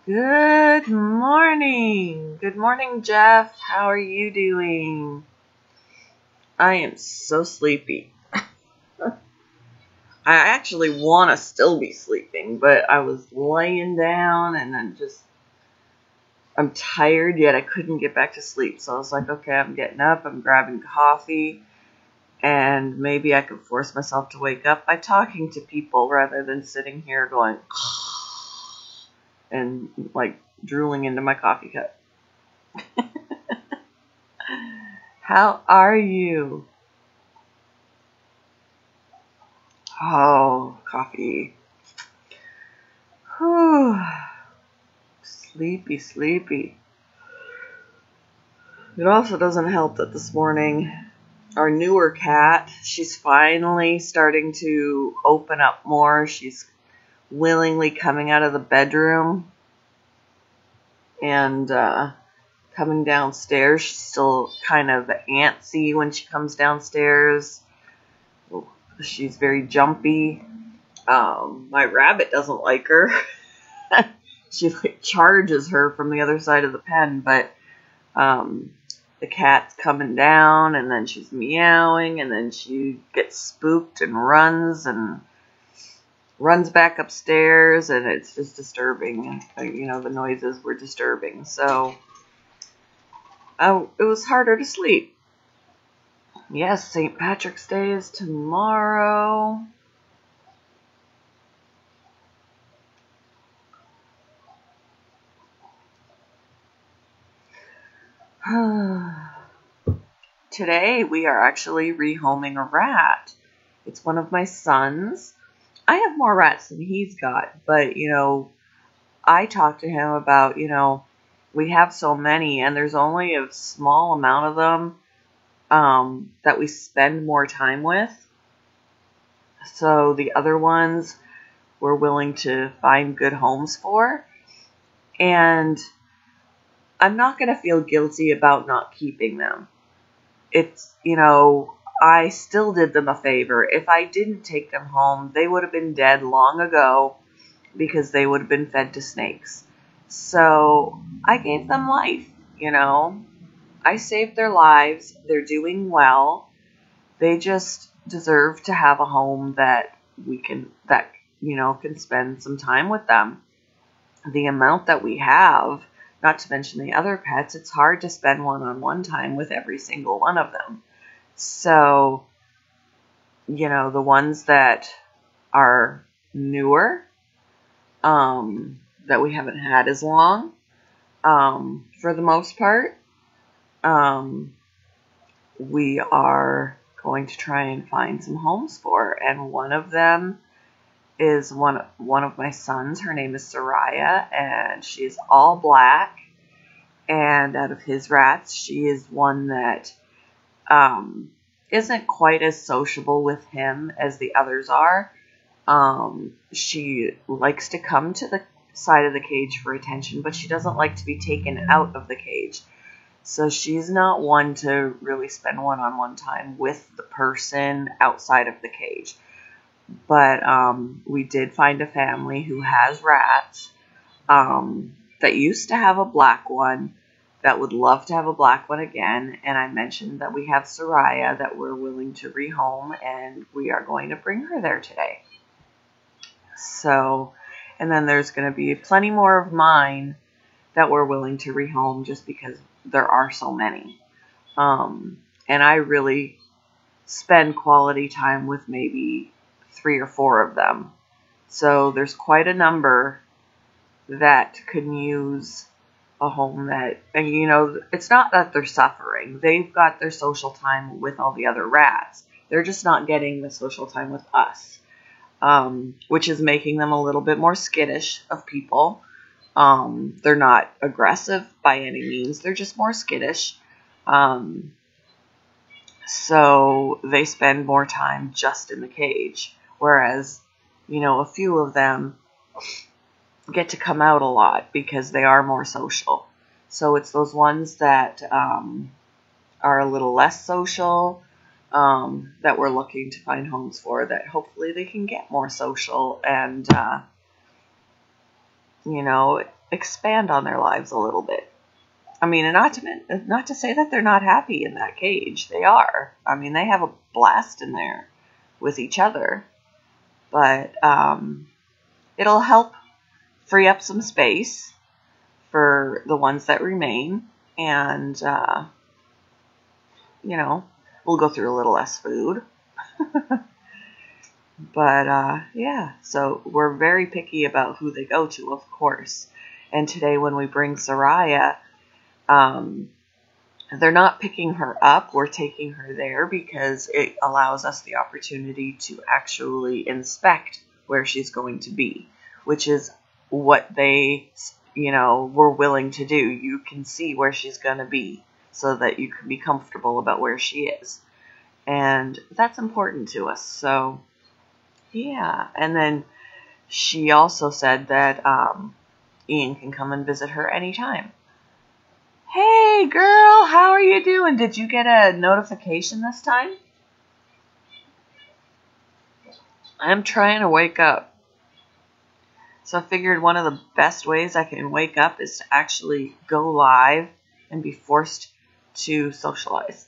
Good morning. Good morning, Jeff. How are you doing? I am so sleepy. I actually want to still be sleeping, but I was laying down and I'm tired, yet I couldn't get back to sleep. So I was like, okay, I'm getting up, I'm grabbing coffee, and maybe I could force myself to wake up by talking to people rather than sitting here going and like drooling into my coffee cup. How are you? Oh, coffee. Whew. Sleepy, sleepy. It also doesn't help that this morning our newer cat, she's finally starting to open up more. She's willingly coming out of the bedroom and coming downstairs. She's still kind of antsy when she comes downstairs. She's very jumpy. My rabbit doesn't like her. She like charges her from the other side of the pen, but the cat's coming down, and then she's meowing, and then she gets spooked and runs back upstairs, and it's just disturbing. The noises were disturbing, so it was harder to sleep. Yes, St. Patrick's Day is tomorrow. Today we are actually rehoming a rat. It's one of my sons. I have more rats than he's got, but, I talked to him about, we have so many and there's only a small amount of them that we spend more time with. So the other ones we're willing to find good homes for. And I'm not going to feel guilty about not keeping them. It's, I still did them a favor. If I didn't take them home, they would have been dead long ago because they would have been fed to snakes. So I gave them life, I saved their lives. They're doing well. They just deserve to have a home that can spend some time with them. The amount that we have, not to mention the other pets, it's hard to spend one-on-one time with every single one of them. So, the ones that are newer, that we haven't had as long, for the most part, we are going to try and find some homes for. And one of them is one of my sons. Her name is Soraya, and she's all black. And out of his rats, she is one that isn't quite as sociable with him as the others are. She likes to come to the side of the cage for attention, but she doesn't like to be taken out of the cage. So she's not one to really spend one-on-one time with the person outside of the cage. But we did find a family who has rats that used to have a black one, that would love to have a black one again. And I mentioned that we have Soraya that we're willing to rehome, and we are going to bring her there today. So, and then there's going to be plenty more of mine that we're willing to rehome just because there are so many. And I really spend quality time with maybe 3 or 4 of them. So there's quite a number that can use a home that, and you know, it's not that they're suffering. They've got their social time with all the other rats. They're just not getting the social time with us, which is making them a little bit more skittish of people. They're not aggressive by any means. They're just more skittish. So they spend more time just in the cage. Whereas, you know, a few of them get to come out a lot because they are more social. So it's those ones that are a little less social that we're looking to find homes for, that hopefully they can get more social and, you know, expand on their lives a little bit. I mean, and not to say that they're not happy in that cage. They are. I mean, they have a blast in there with each other. But it'll help free up some space for the ones that remain. And, you know, we'll go through a little less food. But, yeah, so we're very picky about who they go to, of course. And today when we bring Soraya, they're not picking her up. We're taking her there because it allows us the opportunity to actually inspect where she's going to be, which is what they, you know, were willing to do. You can see where she's going to be so that you can be comfortable about where she is. And that's important to us. So, yeah. And then she also said that Ian can come and visit her anytime. Hey, girl, how are you doing? Did you get a notification this time? I'm trying to wake up. So I figured one of the best ways I can wake up is to actually go live and be forced to socialize.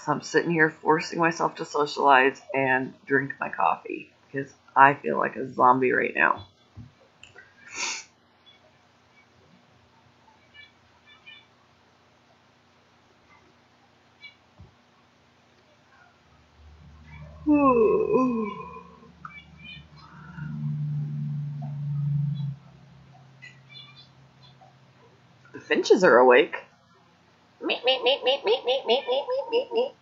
So I'm sitting here forcing myself to socialize and drink my coffee because I feel like a zombie right now. The finches are awake. Meep, meep, meep, meep, meep, meep, meep, meep, meep, meep.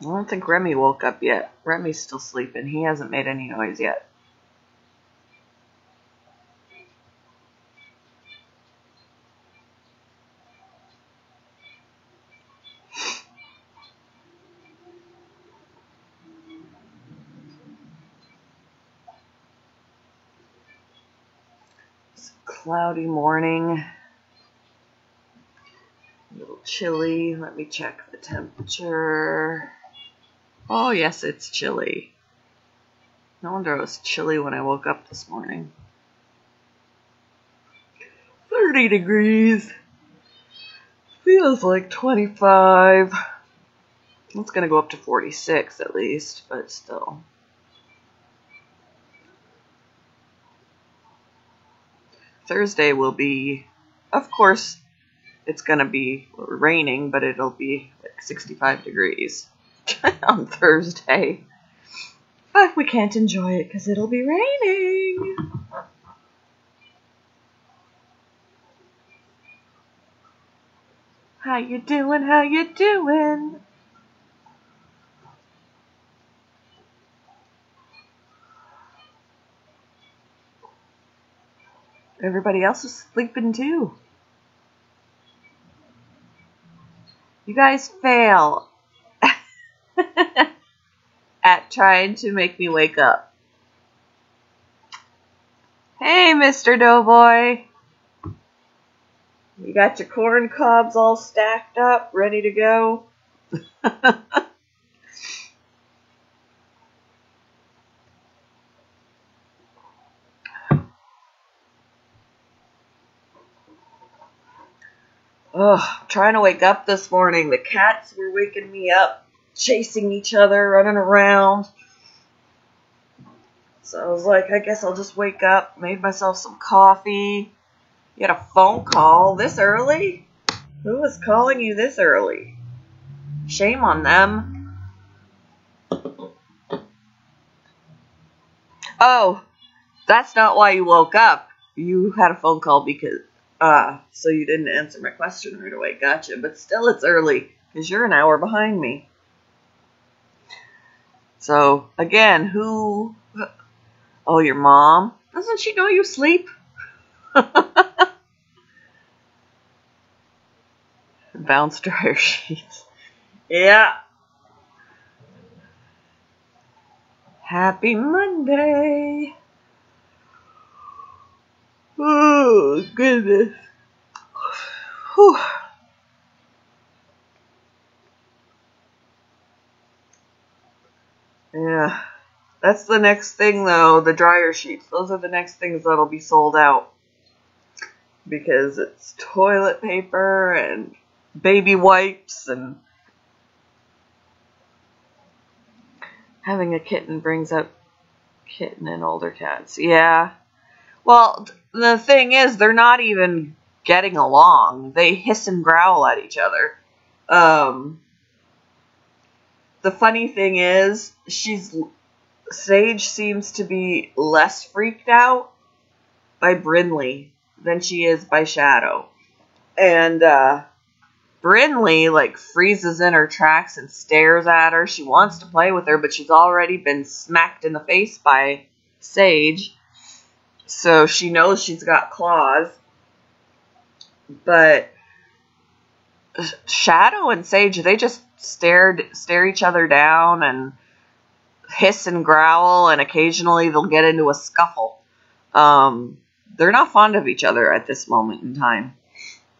I don't think Remy woke up yet. Remy's still sleeping. He hasn't made any noise yet. It's a cloudy morning. A little chilly. Let me check the temperature. Oh, yes, it's chilly. No wonder it was chilly when I woke up this morning. 30 degrees. Feels like 25. It's going to go up to 46 at least, but still. Thursday will be, of course, it's going to be raining, but it'll be like 65 degrees on Thursday. But we can't enjoy it because it'll be raining. How you doing? How you doing? Everybody else is sleeping too. You guys fail at trying to make me wake up. Hey, Mr. Doughboy. You got your corn cobs all stacked up, ready to go? Ugh, trying to wake up this morning. The cats were waking me up, chasing each other, running around. So I was like, I guess I'll just wake up. Made myself some coffee. You had a phone call this early? Who was calling you this early? Shame on them. Oh, that's not why you woke up. You had a phone call because, so you didn't answer my question right away. Gotcha. But still, it's early because you're an hour behind me. So, again, who? Oh, your mom? Doesn't she know you sleep? Bounce dryer sheets. Yeah. Happy Monday. Oh, goodness. Whew. Yeah. That's the next thing, though, the dryer sheets. Those are the next things that'll be sold out. Because it's toilet paper and baby wipes and having a kitten brings up kitten and older cats. Yeah. Well, the thing is, they're not even getting along. They hiss and growl at each other. The funny thing is, Sage seems to be less freaked out by Brinley than she is by Shadow. And Brinley, like, freezes in her tracks and stares at her. She wants to play with her, but she's already been smacked in the face by Sage. So she knows she's got claws. But Shadow and Sage, they just stare each other down and hiss and growl, and occasionally they'll get into a scuffle. They're not fond of each other at this moment in time.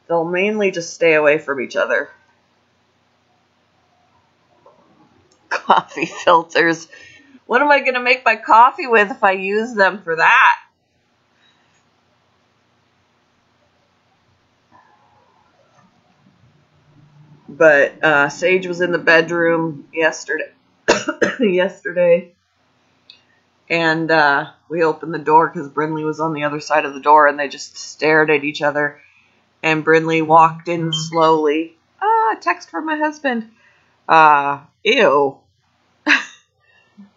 They'll mainly just stay away from each other. Coffee filters. What am I going to make my coffee with if I use them for that? But Sage was in the bedroom yesterday. And we opened the door because Brinley was on the other side of the door, and they just stared at each other. And Brinley walked in slowly. Text from my husband. Ew.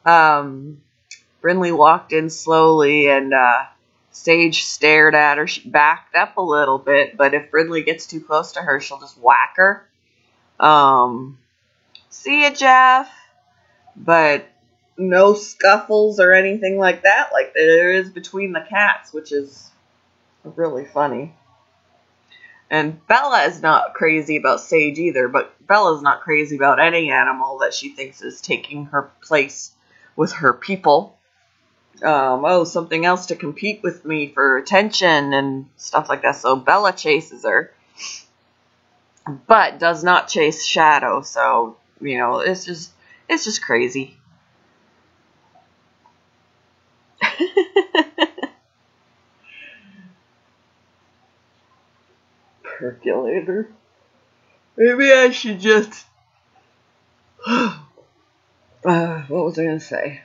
Brinley walked in slowly, and Sage stared at her. She backed up a little bit, but if Brinley gets too close to her, she'll just whack her. See ya, Jeff. But no scuffles or anything like that, like there is between the cats, which is really funny. And Bella is not crazy about Sage either, but Bella's not crazy about any animal that she thinks is taking her place with her people. Something else to compete with me for attention and stuff like that. So Bella chases her, but does not chase Shadow. So, it's just crazy. Percolator. Maybe I should just... what was I going to say?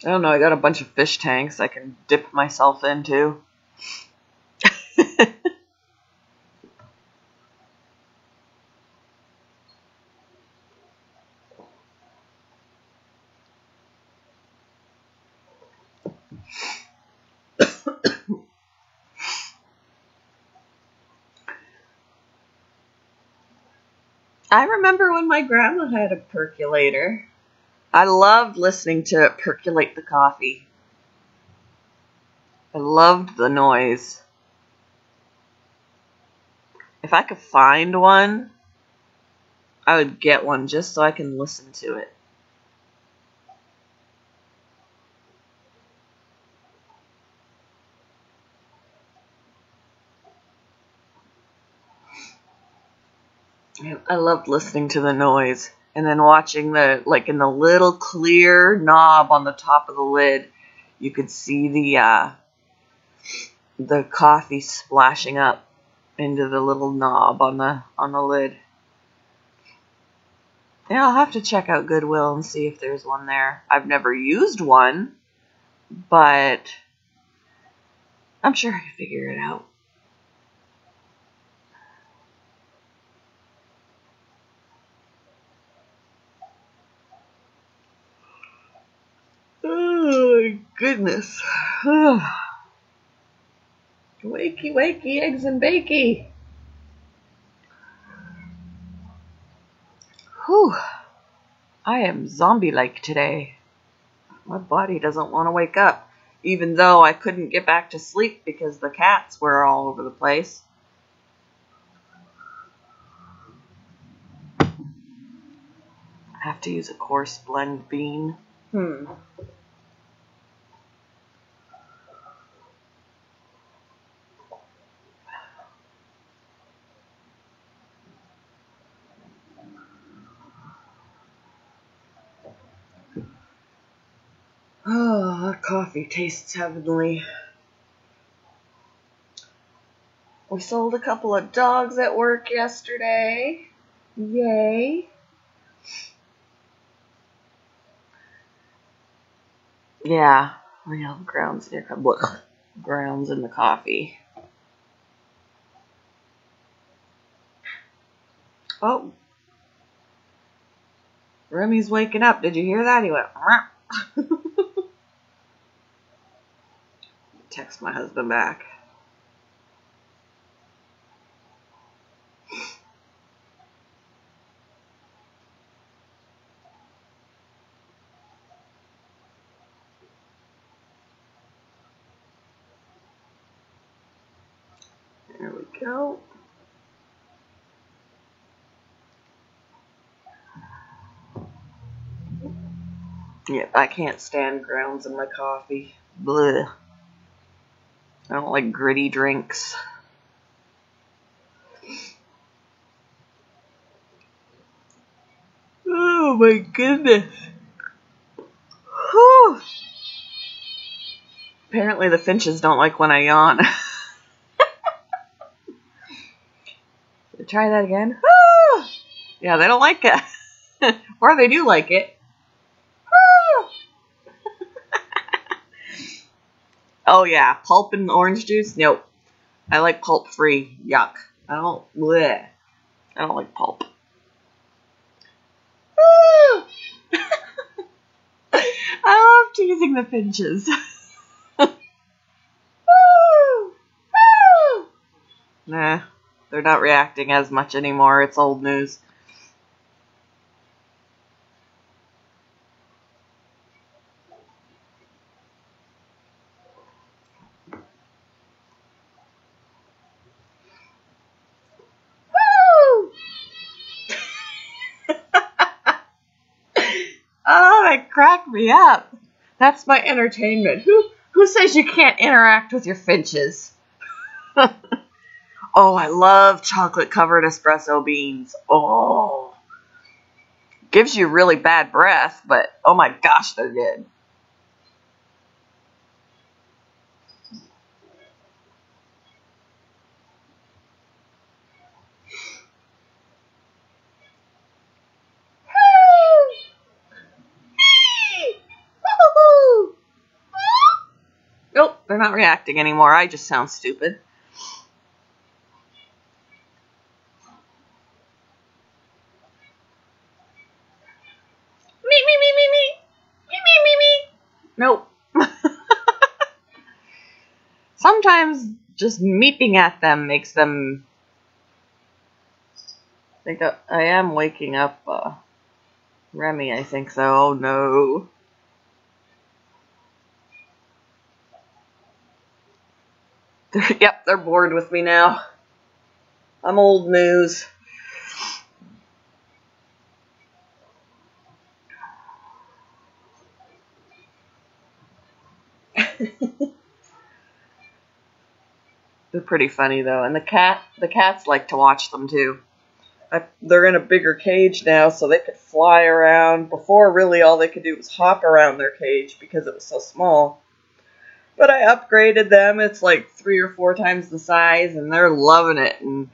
I don't know, I got a bunch of fish tanks I can dip myself into. I remember when my grandma had a percolator. I loved listening to it percolate the coffee. I loved the noise. If I could find one, I would get one just so I can listen to it. I loved listening to the noise and then watching like in the little clear knob on the top of the lid, you could see the coffee splashing up into the little knob on the lid. Yeah, I'll have to check out Goodwill and see if there's one there. I've never used one, but I'm sure I can figure it out. Oh my goodness. Wakey, wakey, eggs and bakey. Whew. I am zombie-like today. My body doesn't want to wake up, even though I couldn't get back to sleep because the cats were all over the place. I have to use a coarse blend bean. Oh, that coffee tastes heavenly. We sold a couple of dogs at work yesterday. Yay. Yeah, real grounds in grounds in the coffee. Oh. Remy's waking up. Did you hear that? He went, text my husband back. There we go. Yep, I can't stand grounds in my coffee. Blech. I don't like gritty drinks. Oh my goodness. Whew. Apparently the finches don't like when I yawn. Try that again. Yeah, they don't like it. Or they do like it. Oh yeah, pulp and orange juice? Nope. I like pulp free. Yuck. I don't like pulp. I love teasing the finches. Nah, they're not reacting as much anymore. It's old news. Oh, that cracked me up. That's my entertainment. Who says you can't interact with your finches? Oh, I love chocolate-covered espresso beans. Oh. Gives you really bad breath, but oh my gosh, they're good. Nope, they're not reacting anymore. I just sound stupid. Nope. Sometimes just meeping at them makes them think I am waking up Remy, I think so. Oh no. Yep, they're bored with me now. I'm old news. They're pretty funny though, and the cats like to watch them too. They're in a bigger cage now, so they could fly around. Before, really, all they could do was hop around their cage because it was so small. But I upgraded them. It's like 3 or 4 times the size, and they're loving it and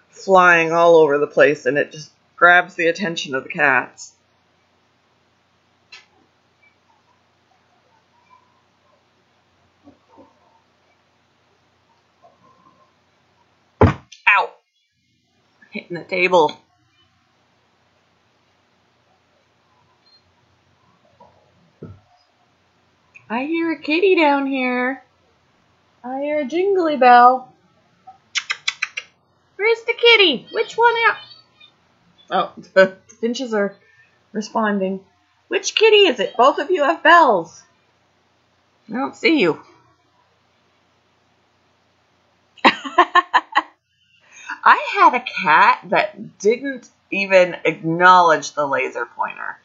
flying all over the place, and it just grabs the attention of the cats. Ow! Hitting the table. I hear a kitty down here. I hear a jingly bell. Where's the kitty? Which one out? Oh, the finches are responding. Which kitty is it? Both of you have bells. I don't see you. I had a cat that didn't even acknowledge the laser pointer.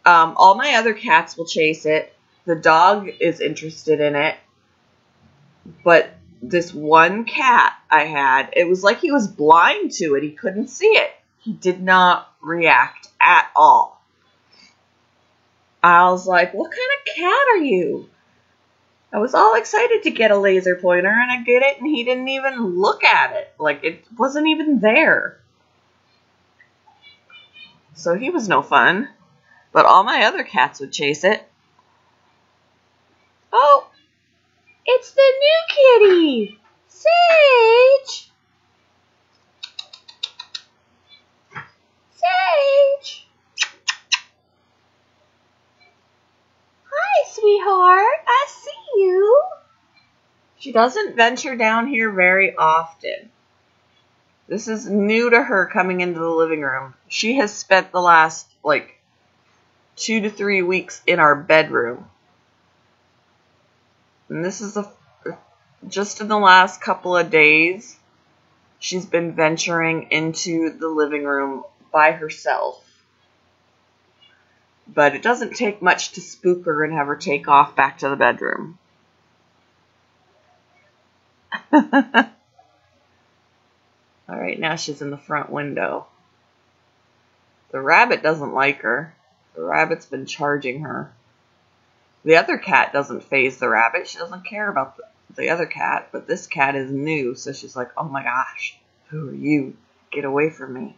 All my other cats will chase it. The dog is interested in it. But this one cat I had, it was like he was blind to it. He couldn't see it. He did not react at all. I was like, what kind of cat are you? I was all excited to get a laser pointer, and I get it, and he didn't even look at it. Like, it wasn't even there. So he was no fun. But all my other cats would chase it. Oh, it's the new kitty! Sage! Sage! Hi, sweetheart. I see you. She doesn't venture down here very often. This is new to her coming into the living room. She has spent the last, 2 to 3 weeks in our bedroom. And this is just in the last couple of days, she's been venturing into the living room by herself. But it doesn't take much to spook her and have her take off back to the bedroom. Alright, now she's in the front window. The rabbit doesn't like her. The rabbit's been charging her. The other cat doesn't faze the rabbit. She doesn't care about the other cat. But this cat is new, so she's like, oh my gosh, who are you? Get away from me.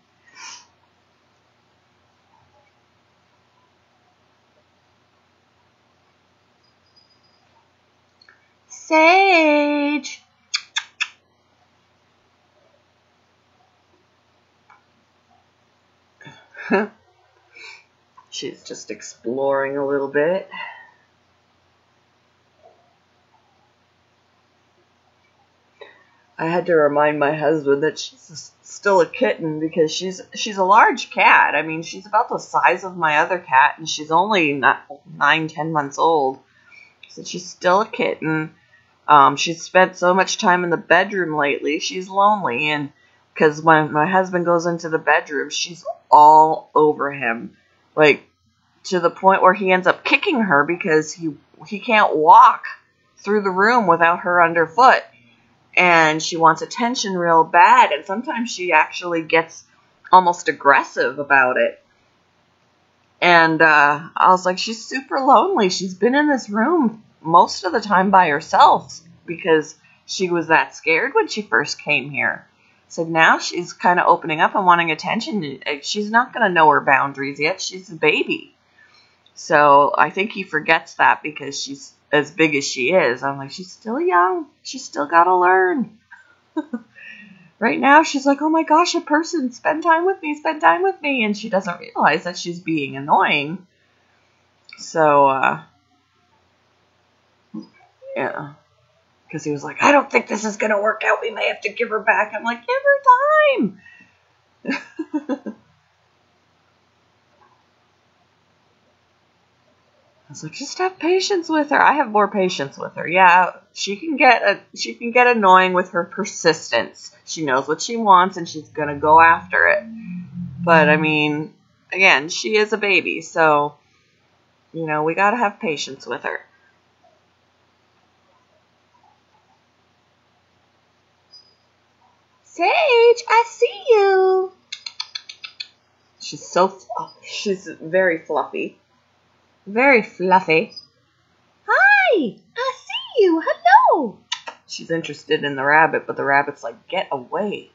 Sage! She's just exploring a little bit. I had to remind my husband that she's still a kitten because she's a large cat. I mean, she's about the size of my other cat, and she's only 9-10 months old. So she's still a kitten. She's spent so much time in the bedroom lately. She's lonely, and because when my husband goes into the bedroom, she's all over him, to the point where he ends up kicking her because he can't walk through the room without her underfoot. And she wants attention real bad, and sometimes she actually gets almost aggressive about it. And I was like, she's super lonely. She's been in this room most of the time by herself because she was that scared when she first came here. So now she's kind of opening up and wanting attention. She's not going to know her boundaries yet. She's a baby. So I think he forgets that because she's as big as she is. I'm like, she's still young. She's still got to learn. Right now, she's like, oh my gosh, a person, spend time with me, spend time with me. And she doesn't realize that she's being annoying. So, yeah. Because he was like, I don't think this is going to work out. We may have to give her back. I'm like, give her time. So just have patience with her. I have more patience with her. Yeah, she can get annoying with her persistence. She knows what she wants and she's gonna go after it. But I mean, again, she is a baby, so we gotta have patience with her. Sage, I see you. She's very fluffy. Very fluffy. Hi, I see you. Hello. She's interested in the rabbit, but the rabbit's like, get away.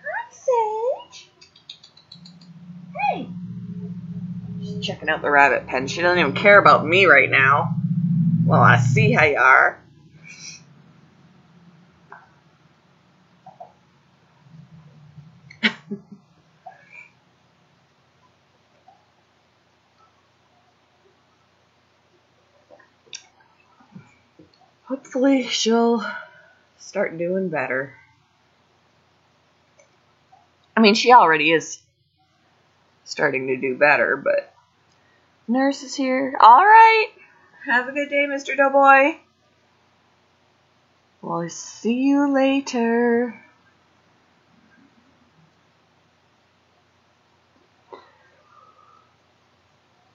Hi, Sage. Hey. She's checking out the rabbit pen. She doesn't even care about me right now. Well, I see how you are. Hopefully she'll start doing better. I mean, she already is starting to do better, but nurse is here. All right. Have a good day, Mr. Doughboy. Well, I'll see you later.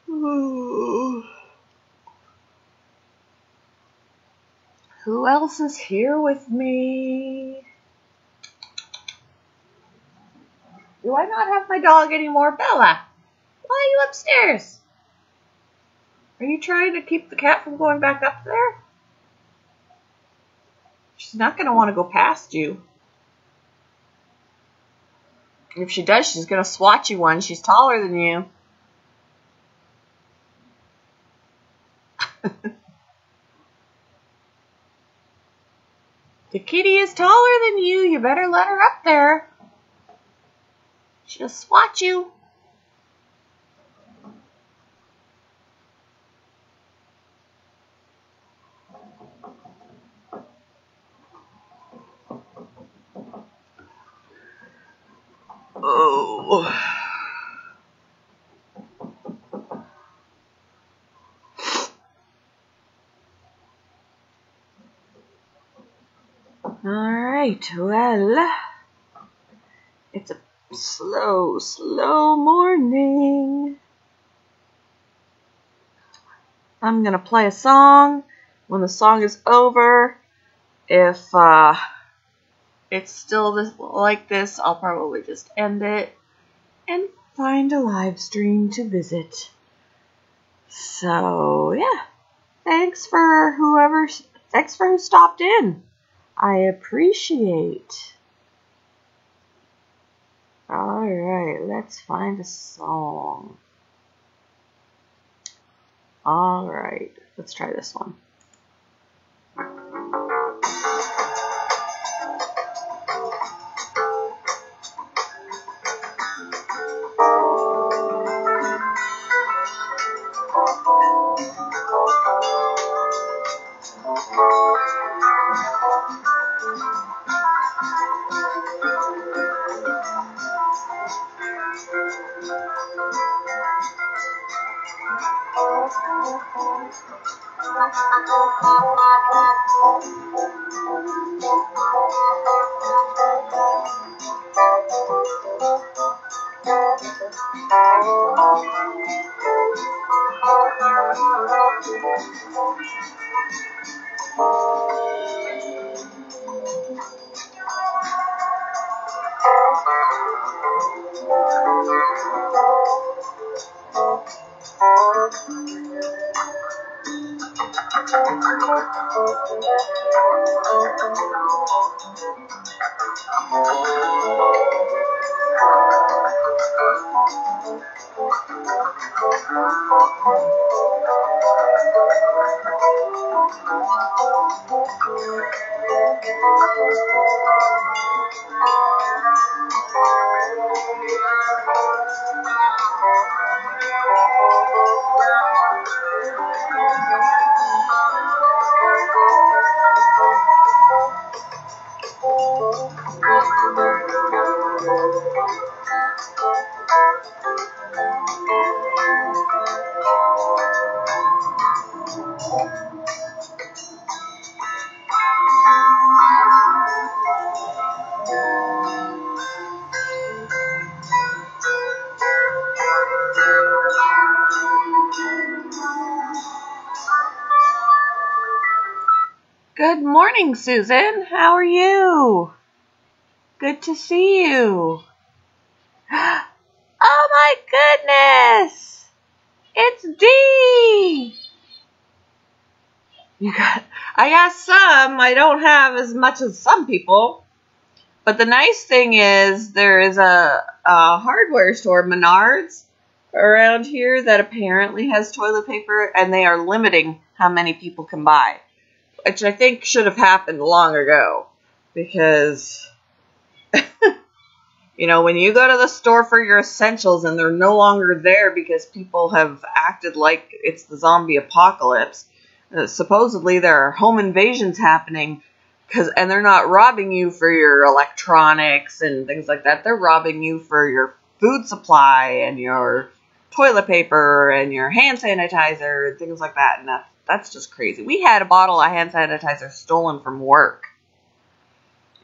Ooh. Who else is here with me? Do I not have my dog anymore? Bella, why are you upstairs? Are you trying to keep the cat from going back up there? She's not going to want to go past you. If she does, she's going to swat you one. She's taller than you. The kitty is taller than you. You better let her up there. She'll swat you. Oh. Alright, well, it's a slow morning. I'm gonna play a song. When the song is over, if it's still like this, I'll probably just end it and find a live stream to visit. So, yeah. Thanks for who stopped in. I appreciate. Alright, let's find a song. Alright, let's try this one. Good morning, Susan. How are you? Good to see you. Oh my goodness! It's Dee! I got some. I don't have as much as some people. But the nice thing is there is a hardware store, Menards, around here that apparently has toilet paper, and they are limiting how many people can buy. Which I think should have happened long ago. Because, when you go to the store for your essentials and they're no longer there because people have acted like it's the zombie apocalypse, supposedly there are home invasions happening, and they're not robbing you for your electronics and things like that. They're robbing you for your food supply and your toilet paper and your hand sanitizer and things like that. And that's just crazy. We had a bottle of hand sanitizer stolen from work.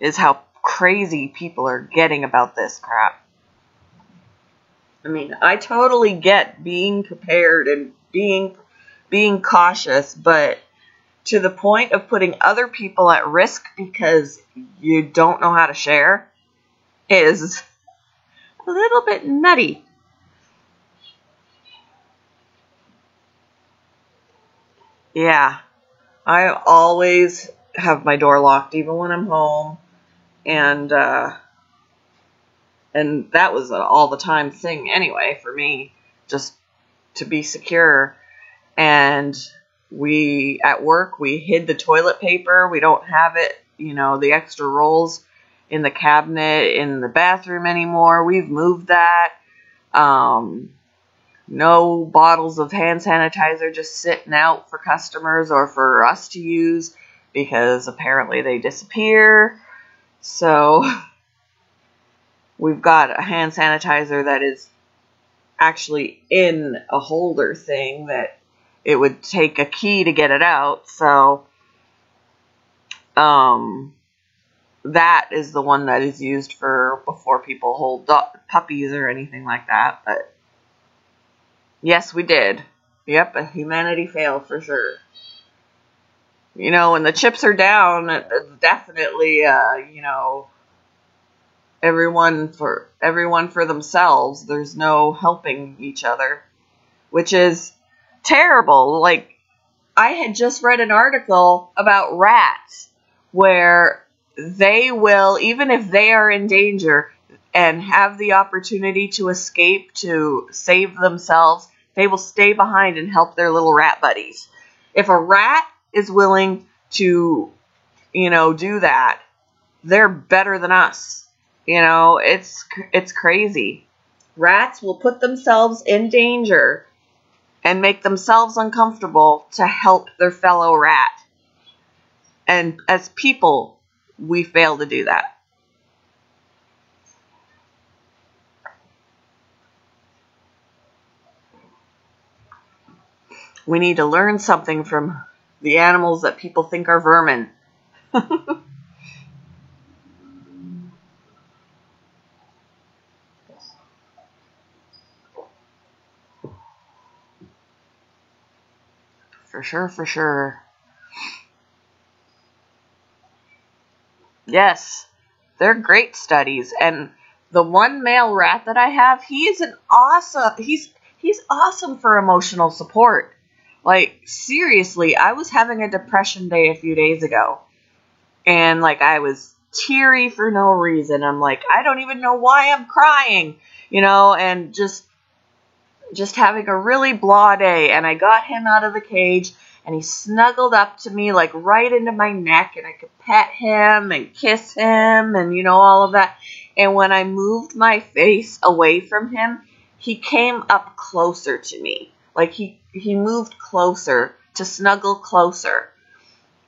Is how crazy people are getting about this crap. I mean, I totally get being prepared and being cautious, but to the point of putting other people at risk because you don't know how to share is a little bit nutty. Yeah, I always have my door locked, even when I'm home, and that was an all the time thing anyway for me, just to be secure. And at work, we hid the toilet paper. We don't have it, the extra rolls in the cabinet in the bathroom anymore. We've moved that. No bottles of hand sanitizer just sitting out for customers or for us to use because apparently they disappear. So we've got a hand sanitizer that is actually in a holder thing that it would take a key to get it out. So that is the one that is used for before people hold puppies or anything like that. But yes, we did. Yep, a humanity fail for sure. When the chips are down, it's definitely, everyone for themselves. There's no helping each other, which is terrible. Like, I had just read an article about rats where they will, even if they are in danger and have the opportunity to escape to save themselves, they will stay behind and help their little rat buddies. If a rat is willing to, do that, they're better than us. It's crazy. Rats will put themselves in danger and make themselves uncomfortable to help their fellow rat. And as people, we fail to do that. We need to learn something from the animals that people think are vermin. For sure. Yes, they're great studies. And the one male rat that I have, he's awesome for emotional support. Like, seriously, I was having a depression day a few days ago. And, I was teary for no reason. I'm like, I don't even know why I'm crying, and just having a really blah day. And I got him out of the cage, and he snuggled up to me, right into my neck, and I could pet him and kiss him and, all of that. And when I moved my face away from him, he came up closer to me. He moved closer to snuggle closer.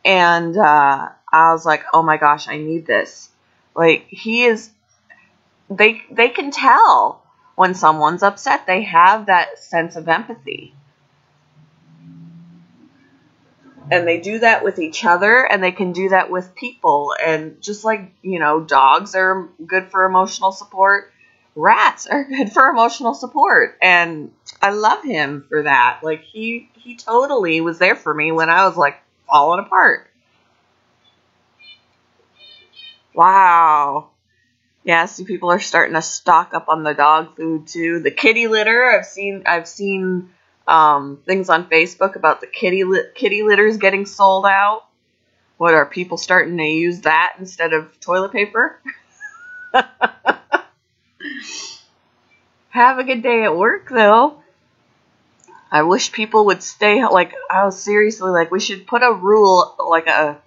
And I was like, oh my gosh, I need this. They can tell when someone's upset. They have that sense of empathy. And they do that with each other, and they can do that with people. And just like, dogs are good for emotional support, rats are good for emotional support. And I love him for that. Like, he totally was there for me when I was, like, falling apart. Wow. Yeah, see, people are starting to stock up on the dog food too. The kitty litter, I've seen things on Facebook about the kitty litters getting sold out. What, are people starting to use that instead of toilet paper? Have a good day at work, though. I wish people would stay, like, I was seriously, like, we should put a rule, like a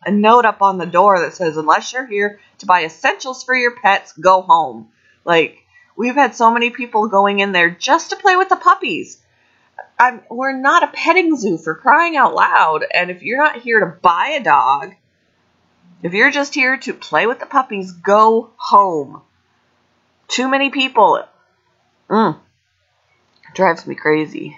a note up on the door that says, unless you're here to buy essentials for your pets, go home. Like, we've had so many people going in there just to play with the puppies. We're not a petting zoo, for crying out loud. And if you're not here to buy a dog, if you're just here to play with the puppies, go home. Too many people. It drives me crazy.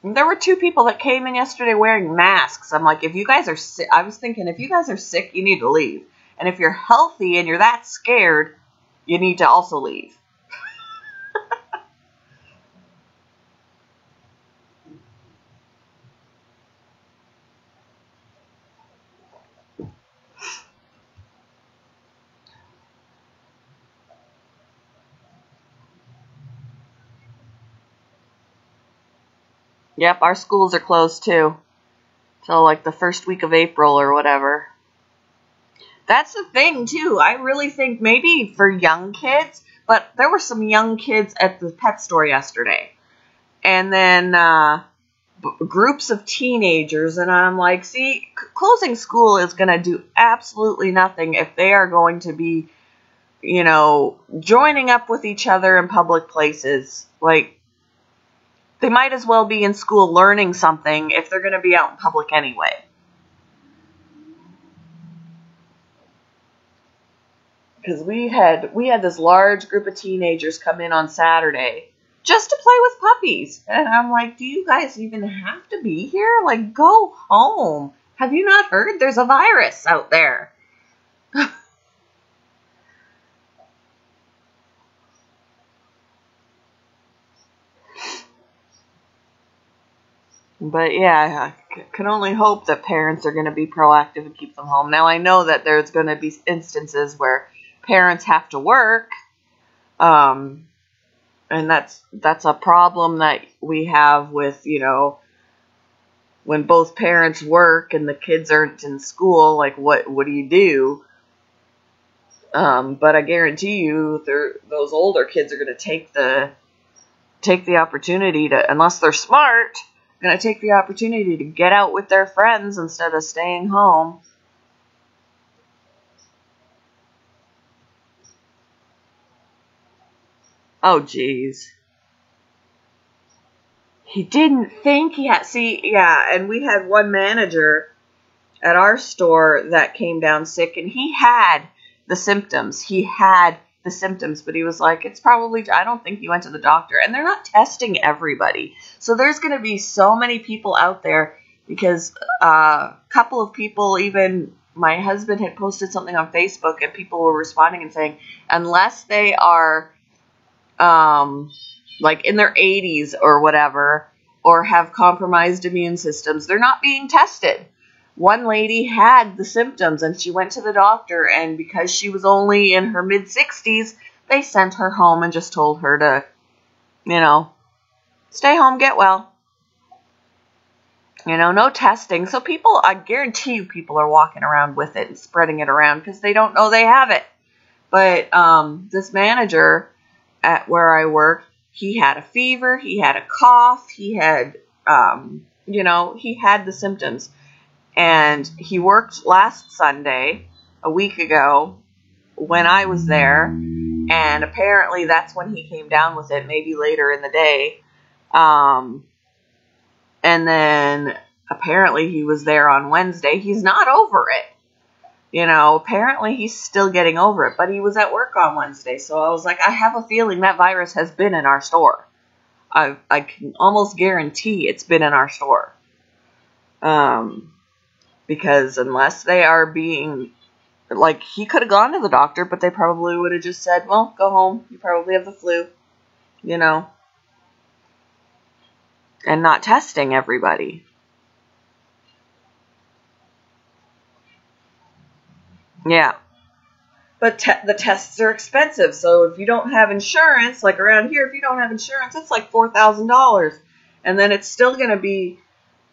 There were 2 people that came in yesterday wearing masks. I'm like, if you guys are sick, I was thinking, if you guys are sick, you need to leave. And if you're healthy and you're that scared, you need to also leave. Yep, our schools are closed too. Till like the first week of April or whatever. That's the thing too. I really think maybe for young kids, but there were some young kids at the pet store yesterday. And then groups of teenagers, and I'm like, see, closing school is going to do absolutely nothing if they are going to be, joining up with each other in public places. Like, they might as well be in school learning something if they're going to be out in public anyway. Because we had this large group of teenagers come in on Saturday just to play with puppies. And I'm like, do you guys even have to be here? Like, go home. Have you not heard? There's a virus out there. But yeah, I can only hope that parents are going to be proactive and keep them home. Now, I know that there's going to be instances where parents have to work, and that's a problem that we have with, when both parents work and the kids aren't in school. Like, what do you do? But I guarantee you, those older kids are going to take the opportunity to, unless they're smart, going to take the opportunity to get out with their friends instead of staying home. Oh, jeez. He didn't think he had... See, yeah, and we had one manager at our store that came down sick, and he had the symptoms. But he was like, it's probably... I don't think he went to the doctor. And they're not testing everybody. So there's going to be so many people out there, because a couple of people, even my husband had posted something on Facebook, and people were responding and saying, unless they are... like in their 80s or whatever, or have compromised immune systems, they're not being tested. One lady had the symptoms and she went to the doctor, and because she was only in her mid-60s, they sent her home and just told her to, stay home, get well. No testing. So people, I guarantee you, people are walking around with it and spreading it around because they don't know they have it. But this manager at where I work, he had a fever, he had a cough, he had, he had the symptoms. And he worked last Sunday, a week ago, when I was there, and apparently that's when he came down with it, maybe later in the day. And then apparently he was there on Wednesday. He's not over it. Apparently he's still getting over it, but he was at work on Wednesday. So I was like, I have a feeling that virus has been in our store. I can almost guarantee it's been in our store. Because unless they are being, like, he could have gone to the doctor, but they probably would have just said, well, go home. You probably have the flu, you know, and not testing everybody. Yeah. But the tests are expensive, so if you don't have insurance, like around here, if you don't have insurance, it's like $4,000. And then it's still going to be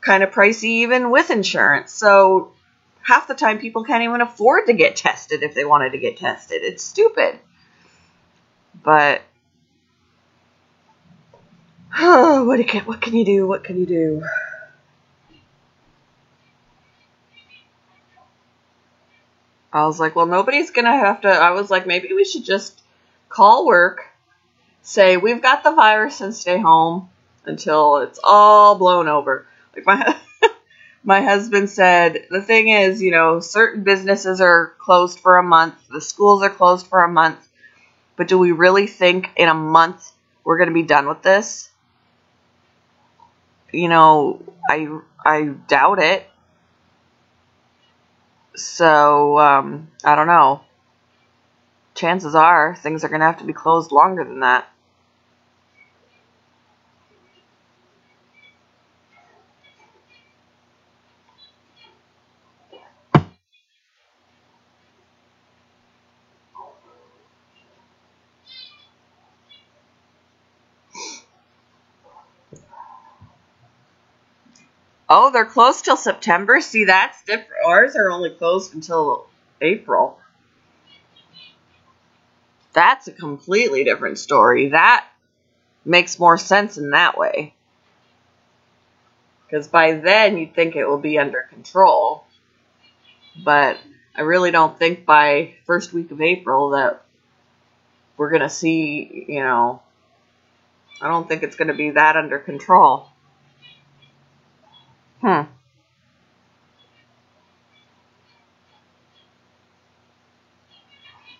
kind of pricey even with insurance. So half the time people can't even afford to get tested if they wanted to get tested. It's stupid. But what can you do? What can you do? I was like, well, nobody's going to have to. I was like, maybe we should just call work, say we've got the virus and stay home until it's all blown over. Like my husband said, the thing is, you know, certain businesses are closed for a month. The schools are closed for a month. But do we really think in a month we're going to be done with this? You know, I doubt it. So, I don't know. Chances are things are going to have to be closed longer than that. Oh, they're closed till September? See, that's different. Ours are only closed until April. That's a completely different story. That makes more sense in that way. Because by then you'd think it will be under control. But I really don't think by first week of April that we're going to see, you know, I don't think it's going to be that under control.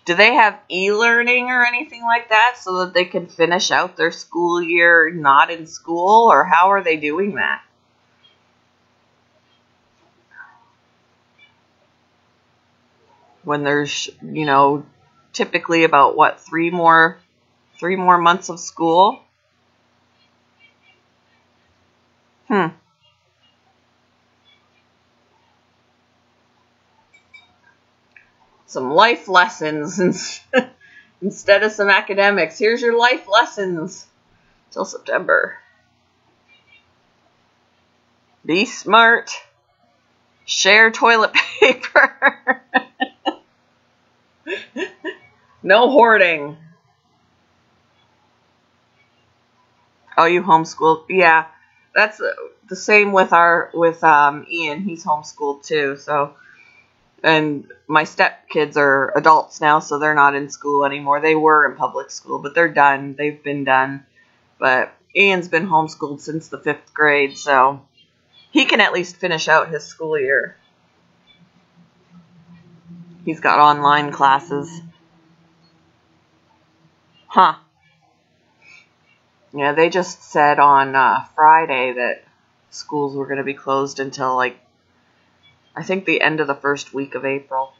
Do they have e-learning or anything like that so that they can finish out their school year not in school? Or how are they doing that? When there's, you know, typically about, what, three more months of school? Some life lessons instead of some academics. Here's your life lessons till September. Be smart. Share toilet paper. No hoarding. Oh, you homeschooled? Yeah, that's the same with Ian. He's homeschooled too. So, and my stepkids are adults now, so they're not in school anymore. They were in public school, but they're done. They've been done. But Ian's been homeschooled since the 5th grade, so he can at least finish out his school year. He's got online classes. Huh. Yeah, they just said on Friday that schools were going to be closed until, like, I think the end of the first week of April.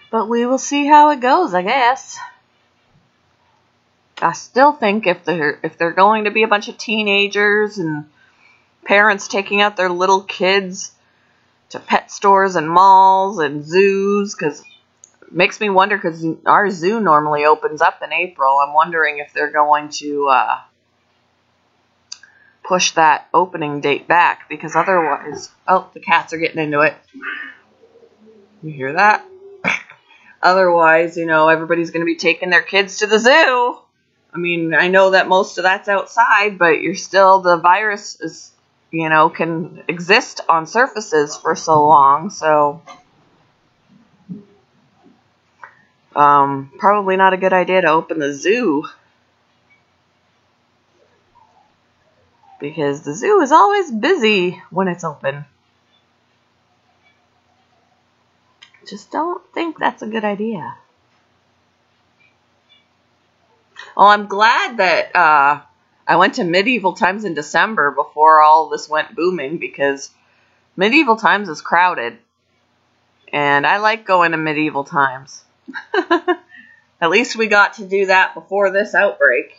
But we will see how it goes, I guess. I still think if they're going to be a bunch of teenagers and parents taking out their little kids to pet stores and malls and zoos, because it makes me wonder, because our zoo normally opens up in April. I'm wondering if they're going to push that opening date back, because otherwise, oh, the cats are getting into it. You hear that? Otherwise, you know, everybody's going to be taking their kids to the zoo. I mean, I know that most of that's outside, but the virus is, you know, can exist on surfaces for so long, so probably not a good idea to open the zoo. because the zoo is always busy when it's open. Just don't think that's a good idea. Well, I'm glad that I went to Medieval Times in December before all this went booming, because Medieval Times is crowded. And I like going to Medieval Times. At least we got to do that before this outbreak.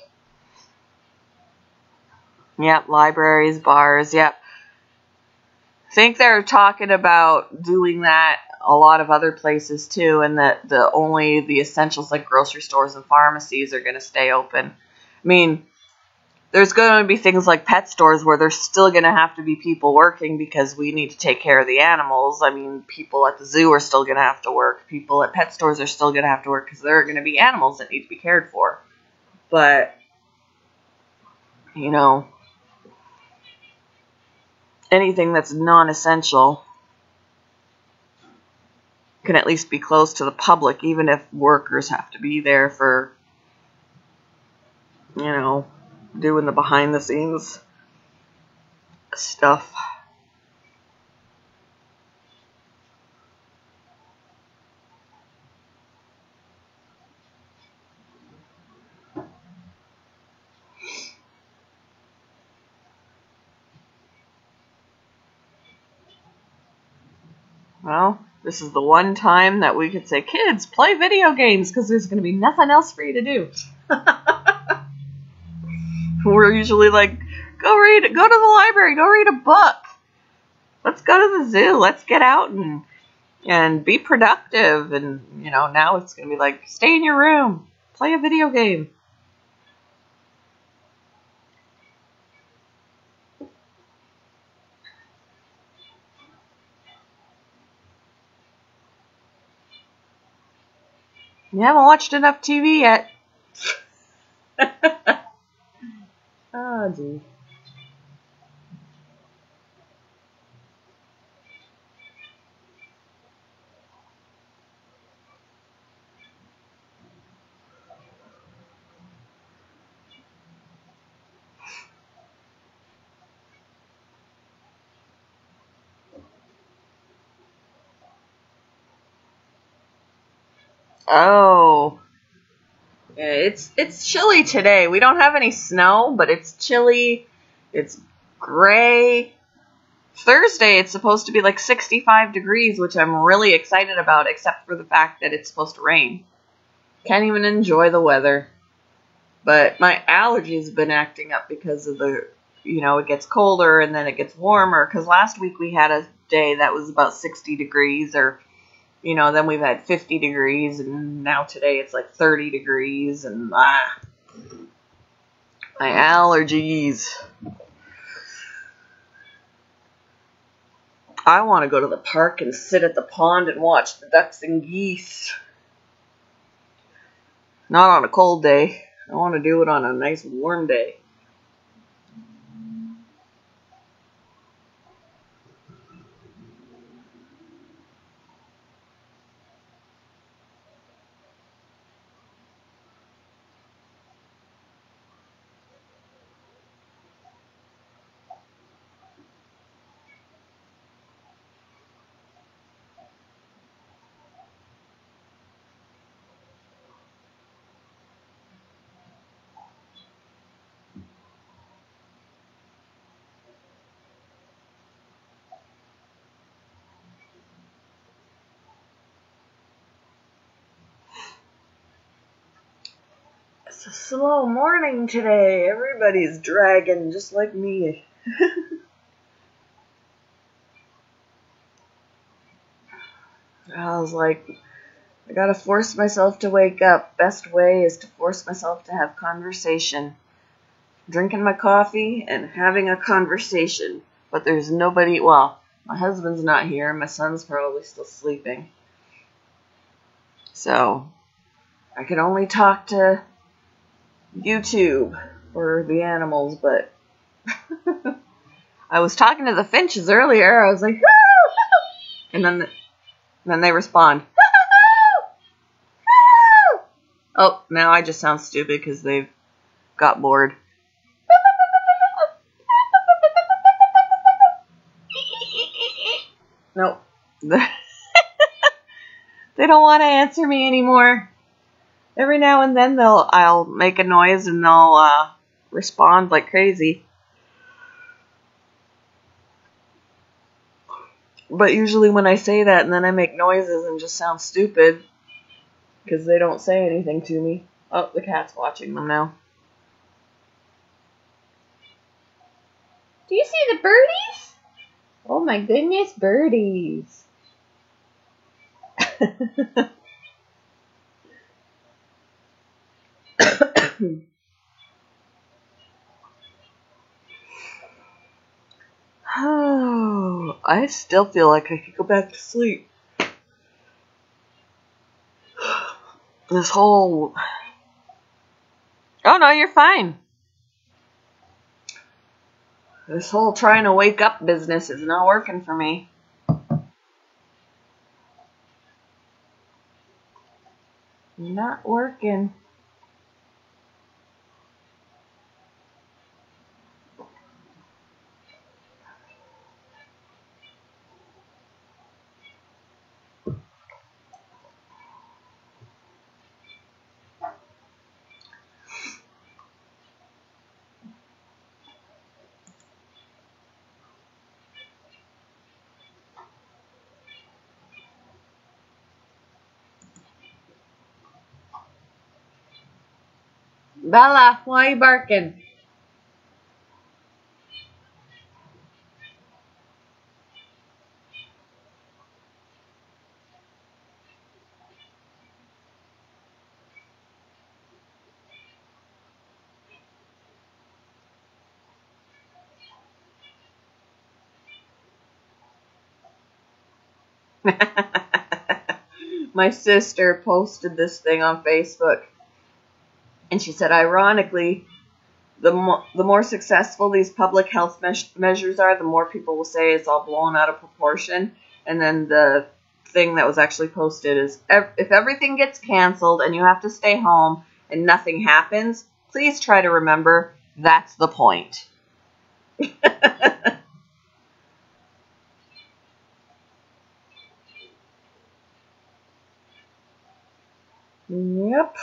Yep, libraries, bars, yep. I think they're talking about doing that a lot of other places too, and that only the essentials like grocery stores and pharmacies are going to stay open. I mean, there's going to be things like pet stores where there's still going to have to be people working because we need to take care of the animals. I mean, people at the zoo are still going to have to work. People at pet stores are still going to have to work because there are going to be animals that need to be cared for. But, you know, anything that's non-essential can at least be closed to the public, even if workers have to be there for, you know, doing the behind-the-scenes stuff. Well, this is the one time that we could say, kids, play video games, because there's going to be nothing else for you to do. We're usually like, go to the library, go read a book. Let's go to the zoo. Let's get out and be productive. And, you know, now it's going to be like, stay in your room, play a video game. You haven't watched enough TV yet. Oh, gee. Oh. Yeah, it's chilly today. We don't have any snow, but it's chilly. It's gray. Thursday, it's supposed to be like 65 degrees, which I'm really excited about, except for the fact that it's supposed to rain. Can't even enjoy the weather. But my allergies have been acting up because of the, you know, it gets colder and then it gets warmer. Because last week we had a day that was about 60 degrees, or, you know, then we've had 50 degrees, and now today it's like 30 degrees, and my allergies. I want to go to the park and sit at the pond and watch the ducks and geese. Not on a cold day. I want to do it on a nice warm day. It's a slow morning today. Everybody's dragging just like me. I was like, I gotta force myself to wake up. Best way is to force myself to have conversation. Drinking my coffee and having a conversation. But there's nobody, well, my husband's not here. My son's probably still sleeping. So, I can only talk to YouTube or the animals, but I was talking to the finches earlier. I was like, woo! And then they respond. Oh, now I just sound stupid because they've got bored. Nope. They don't want to answer me anymore. Every now and then I'll make a noise and they'll respond like crazy. But usually when I say that and then I make noises and just sound stupid because they don't say anything to me. Oh, the cat's watching them now. Do you see the birdies? Oh my goodness, birdies. Oh, I still feel like I could go back to sleep. This whole... Oh no, you're fine. This whole trying to wake up business is not working for me. Not working. Bella, why are you barking? My sister posted this thing on Facebook, and she said, ironically, the more successful these public health measures are, the more people will say it's all blown out of proportion. And then the thing that was actually posted is, if everything gets canceled and you have to stay home and nothing happens, please try to remember that's the point. Yep.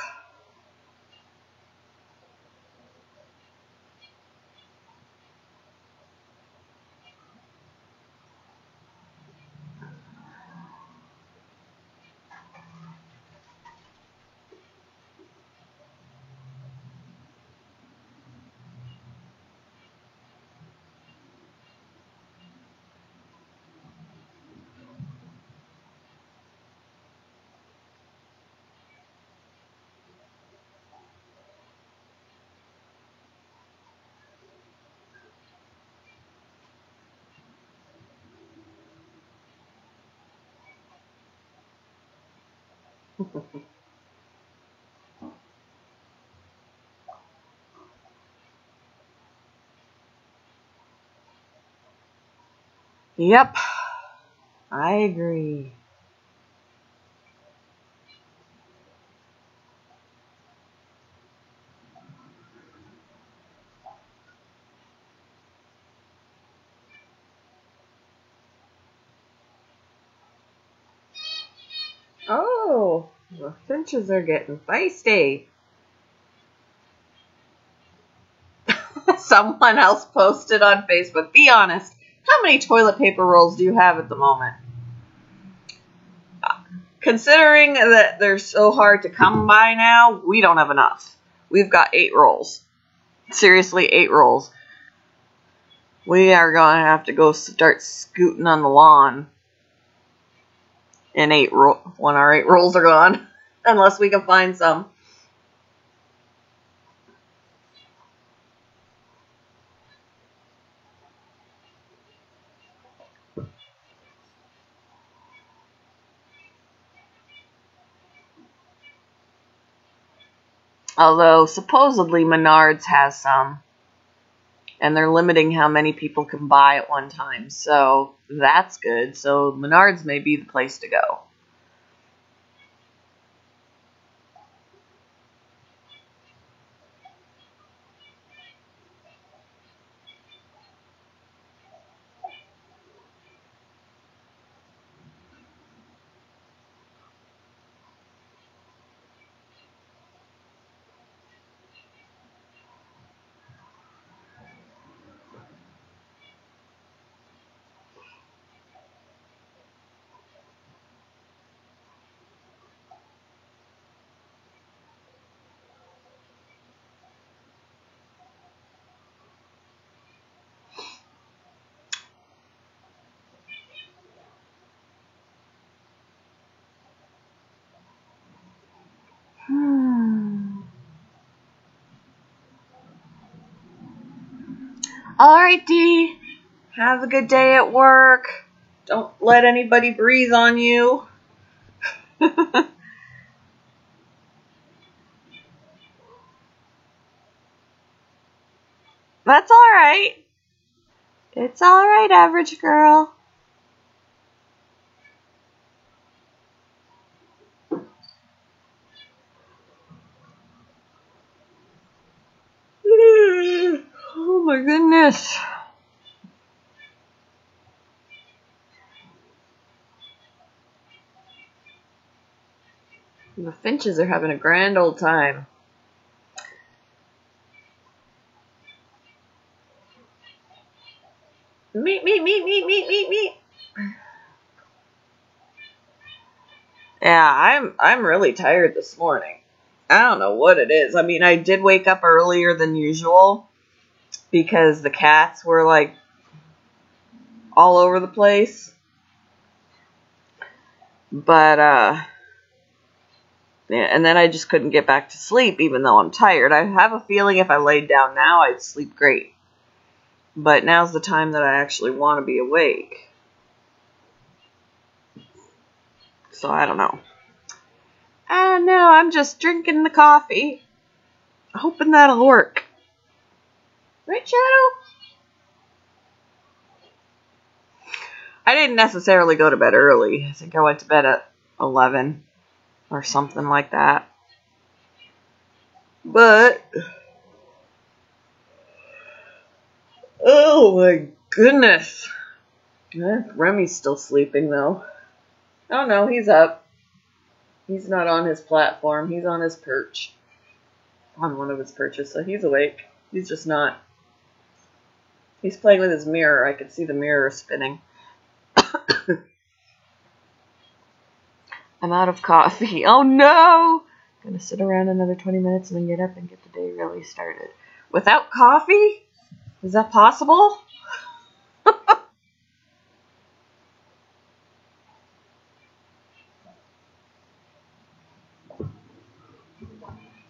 Yep. I agree. Oh, the finches are getting feisty. Someone else posted on Facebook. Be honest. How many toilet paper rolls do you have at the moment? Considering that they're so hard to come by now, we don't have enough. We've got 8 rolls. Seriously, 8 rolls. We are going to have to go start scooting on the lawn in when our 8 rolls are gone. Unless we can find some. Although, supposedly Menards has some. And they're limiting how many people can buy at one time. So, that's good. So, Menards may be the place to go. All right, Dee. Have a good day at work. Don't let anybody breathe on you. That's all right. It's all right, average girl. Oh my goodness. The finches are having a grand old time. Meet. Yeah, I'm really tired this morning. I don't know what it is. I mean, I did wake up earlier than usual because the cats were like all over the place. But yeah, and then I just couldn't get back to sleep even though I'm tired. I have a feeling if I laid down now I'd sleep great. But now's the time that I actually want to be awake. So I don't know. No, I'm just drinking the coffee. Hoping that'll work. Right, Shadow? I didn't necessarily go to bed early. I think I went to bed at 11 or something like that. But, oh my goodness. Remy's still sleeping though. Oh no, he's up. He's not on his platform. He's on his perch. On one of his perches, so he's awake. He's just not. He's playing with his mirror. I could see the mirror spinning. I'm out of coffee. Oh no! Gonna sit around another 20 minutes and then get up and get the day really started. Without coffee? Is that possible?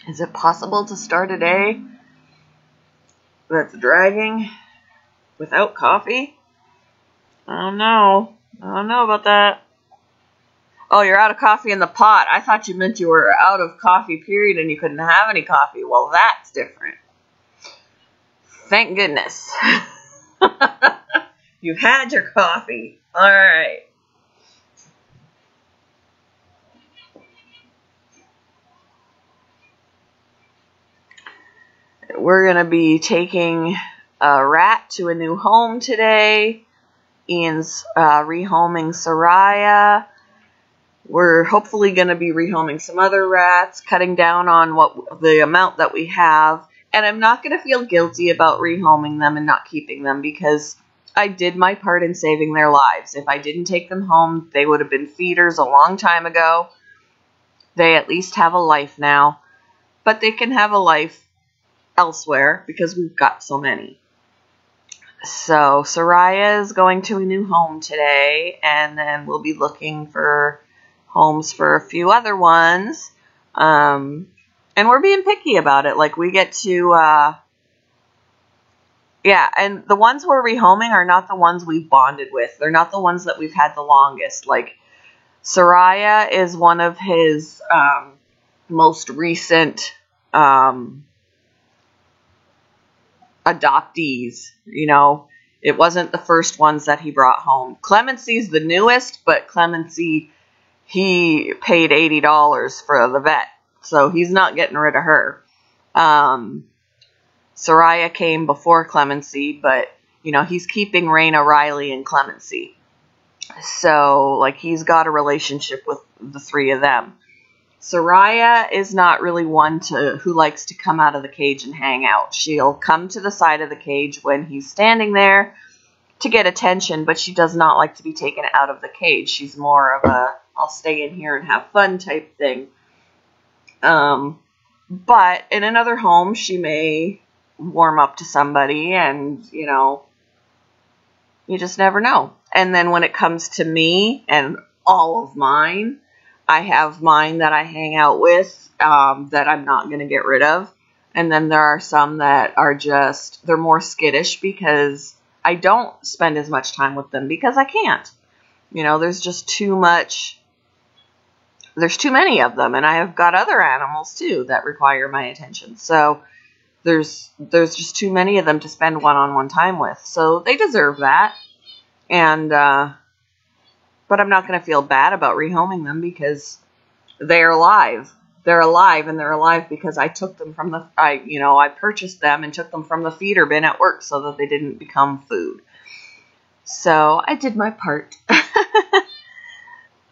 Is it possible to start a day that's dragging without coffee? I don't know. I don't know about that. Oh, you're out of coffee in the pot. I thought you meant you were out of coffee, period, and you couldn't have any coffee. Well, that's different. Thank goodness. You've had your coffee. All right. We're going to be taking a rat to a new home today. Ian's rehoming Soraya. We're hopefully going to be rehoming some other rats, cutting down on the amount that we have. And I'm not going to feel guilty about rehoming them and not keeping them because I did my part in saving their lives. If I didn't take them home, they would have been feeders a long time ago. They at least have a life now. But they can have a life elsewhere because we've got so many. So Soraya is going to a new home today, and then we'll be looking for homes for a few other ones. And we're being picky about it. Like, we get to, and the ones we're rehoming are not the ones we've bonded with. They're not the ones that we've had the longest. Like, Soraya is one of his most recent adoptees. You know, it wasn't the first ones that he brought home. Clemency's the newest, but Clemency, he paid $80 for the vet, so he's not getting rid of her. Soraya came before Clemency, but, you know, he's keeping Raina, Riley, and Clemency. So, like, he's got a relationship with the three of them. Soraya is not really one who likes to come out of the cage and hang out. She'll come to the side of the cage when he's standing there to get attention, but she does not like to be taken out of the cage. She's more of a, I'll stay in here and have fun type thing. But in another home, she may warm up to somebody, and, you know, you just never know. And then when it comes to me and all of mine, I have mine that I hang out with that I'm not going to get rid of. And then there are some that are just, they're more skittish because I don't spend as much time with them because I can't. You know, there's just too much, there's too many of them. And I have got other animals too that require my attention. So there's just too many of them to spend one-on-one time with. So they deserve that. And, but I'm not going to feel bad about rehoming them because they're alive. They're alive, and they're alive because I took them from the, I purchased them and took them from the feeder bin at work so that they didn't become food. So I did my part.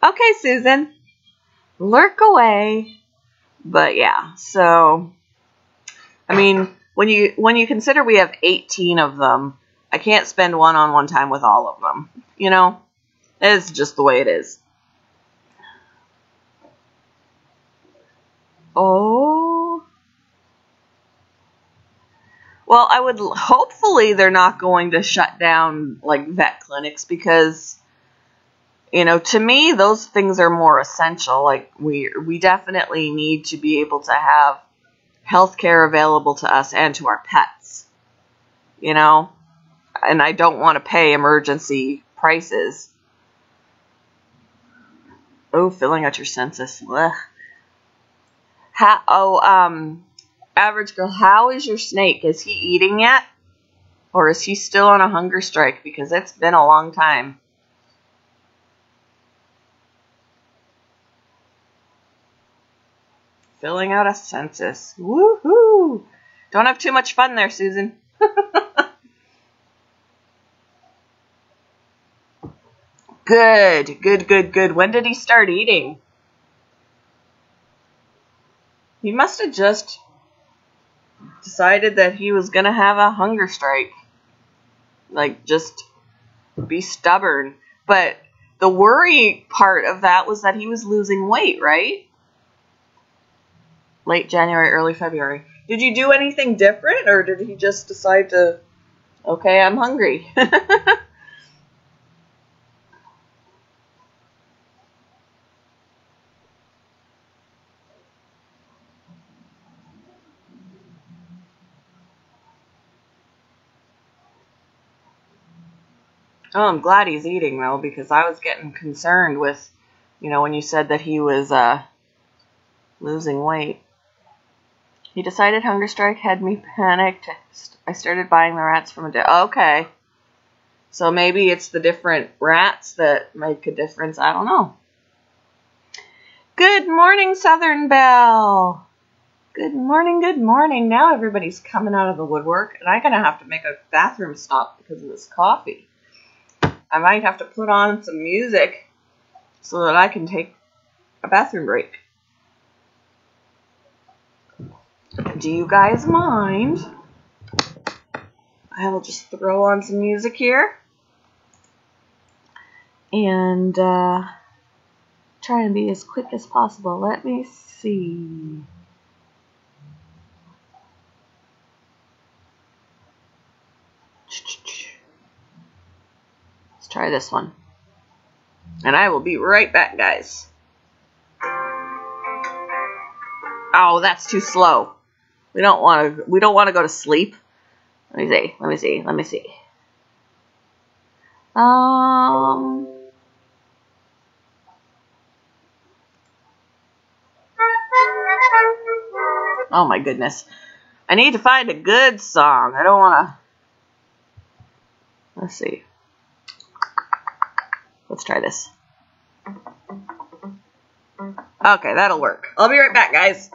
Okay, Susan, lurk away. But yeah, so, I mean, when you consider we have 18 of them, I can't spend one-on-one time with all of them. You know, it's just the way it is. Oh. Well, hopefully they're not going to shut down, like, vet clinics because, you know, to me, those things are more essential. Like, we definitely need to be able to have health care available to us and to our pets, you know? And I don't want to pay emergency prices. Oh, filling out your census. Ugh. Average girl, how is your snake? Is he eating yet? Or is he still on a hunger strike? Because it's been a long time. Filling out a census. Woohoo! Don't have too much fun there, Susan. Good. When did he start eating? He must have just decided that he was going to have a hunger strike. Like, just be stubborn. But the worry part of that was that he was losing weight, right? Late January, early February. Did you do anything different, or did he just decide to, okay, I'm hungry? Oh, I'm glad he's eating, though, because I was getting concerned with, when you said that he was losing weight. He decided hunger strike had me panicked. I started buying the rats from a day. Okay. So maybe it's the different rats that make a difference. I don't know. Good morning, Southern Belle. Good morning. Now everybody's coming out of the woodwork, and I'm going to have to make a bathroom stop because of this coffee. I might have to put on some music so that I can take a bathroom break. Do you guys mind? I will just throw on some music here and try and be as quick as possible. Let me see. Let's try this one. And I will be right back, guys. Oh, that's too slow. We don't want to go to sleep. Let me see. Oh my goodness. I need to find a good song. I don't want to. Let's see. Let's try this. Okay, that'll work. I'll be right back, guys.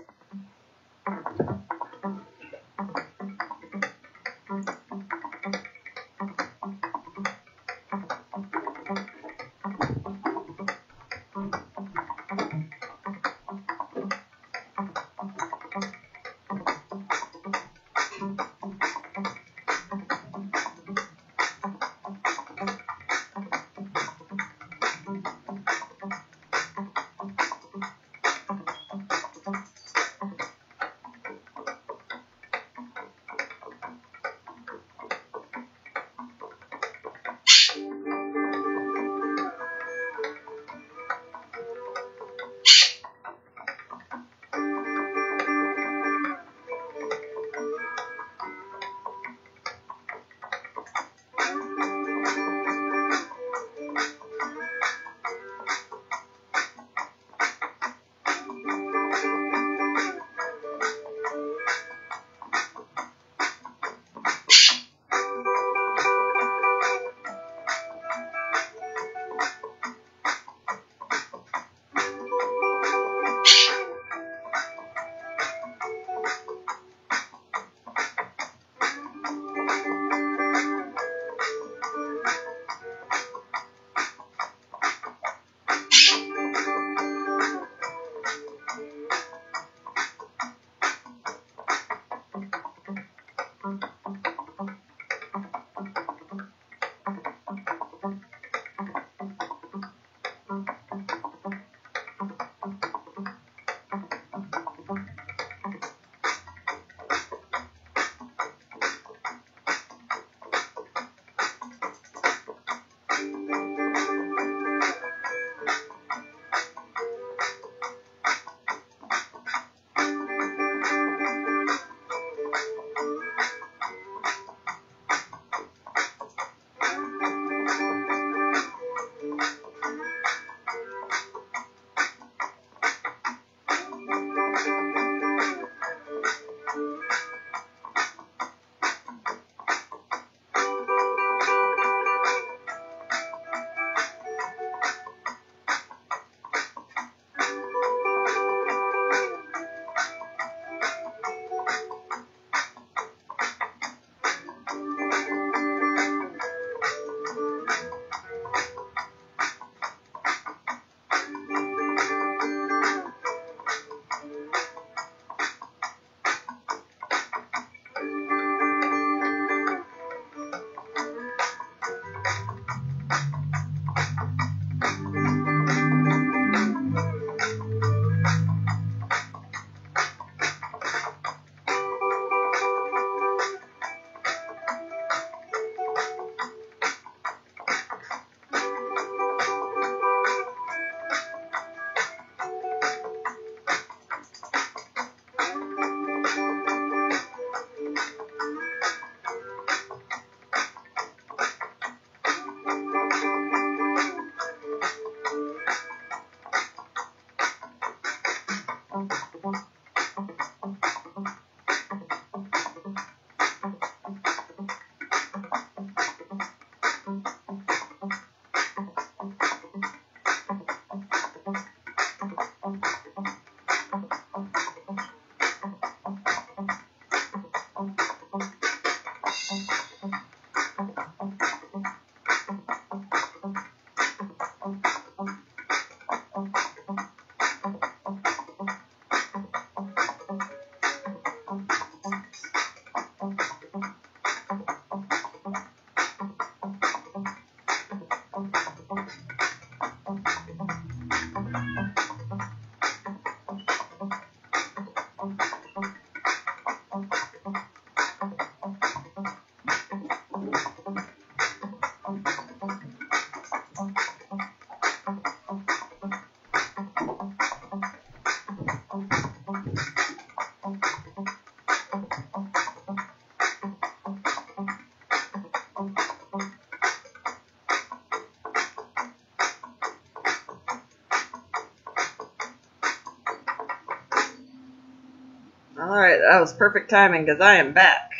Alright, that was perfect timing because I am back.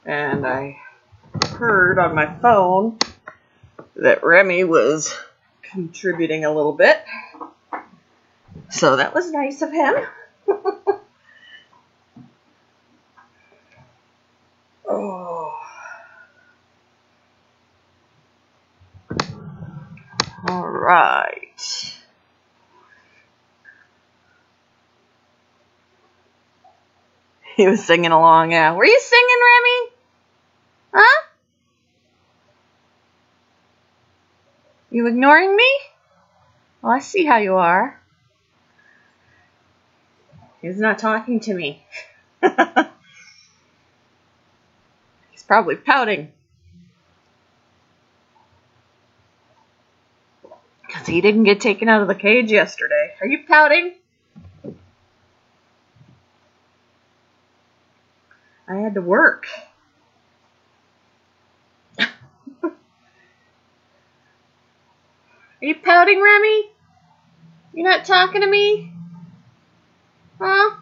And I heard on my phone that Remy was contributing a little bit. So that was nice of him. Oh. Alright. He was singing along, yeah. Were you singing, Remy? Huh? You ignoring me? Well, I see how you are. He's not talking to me. He's probably pouting. Because he didn't get taken out of the cage yesterday. Are you pouting? I had to work. Are you pouting, Remy? You not talking to me? Huh?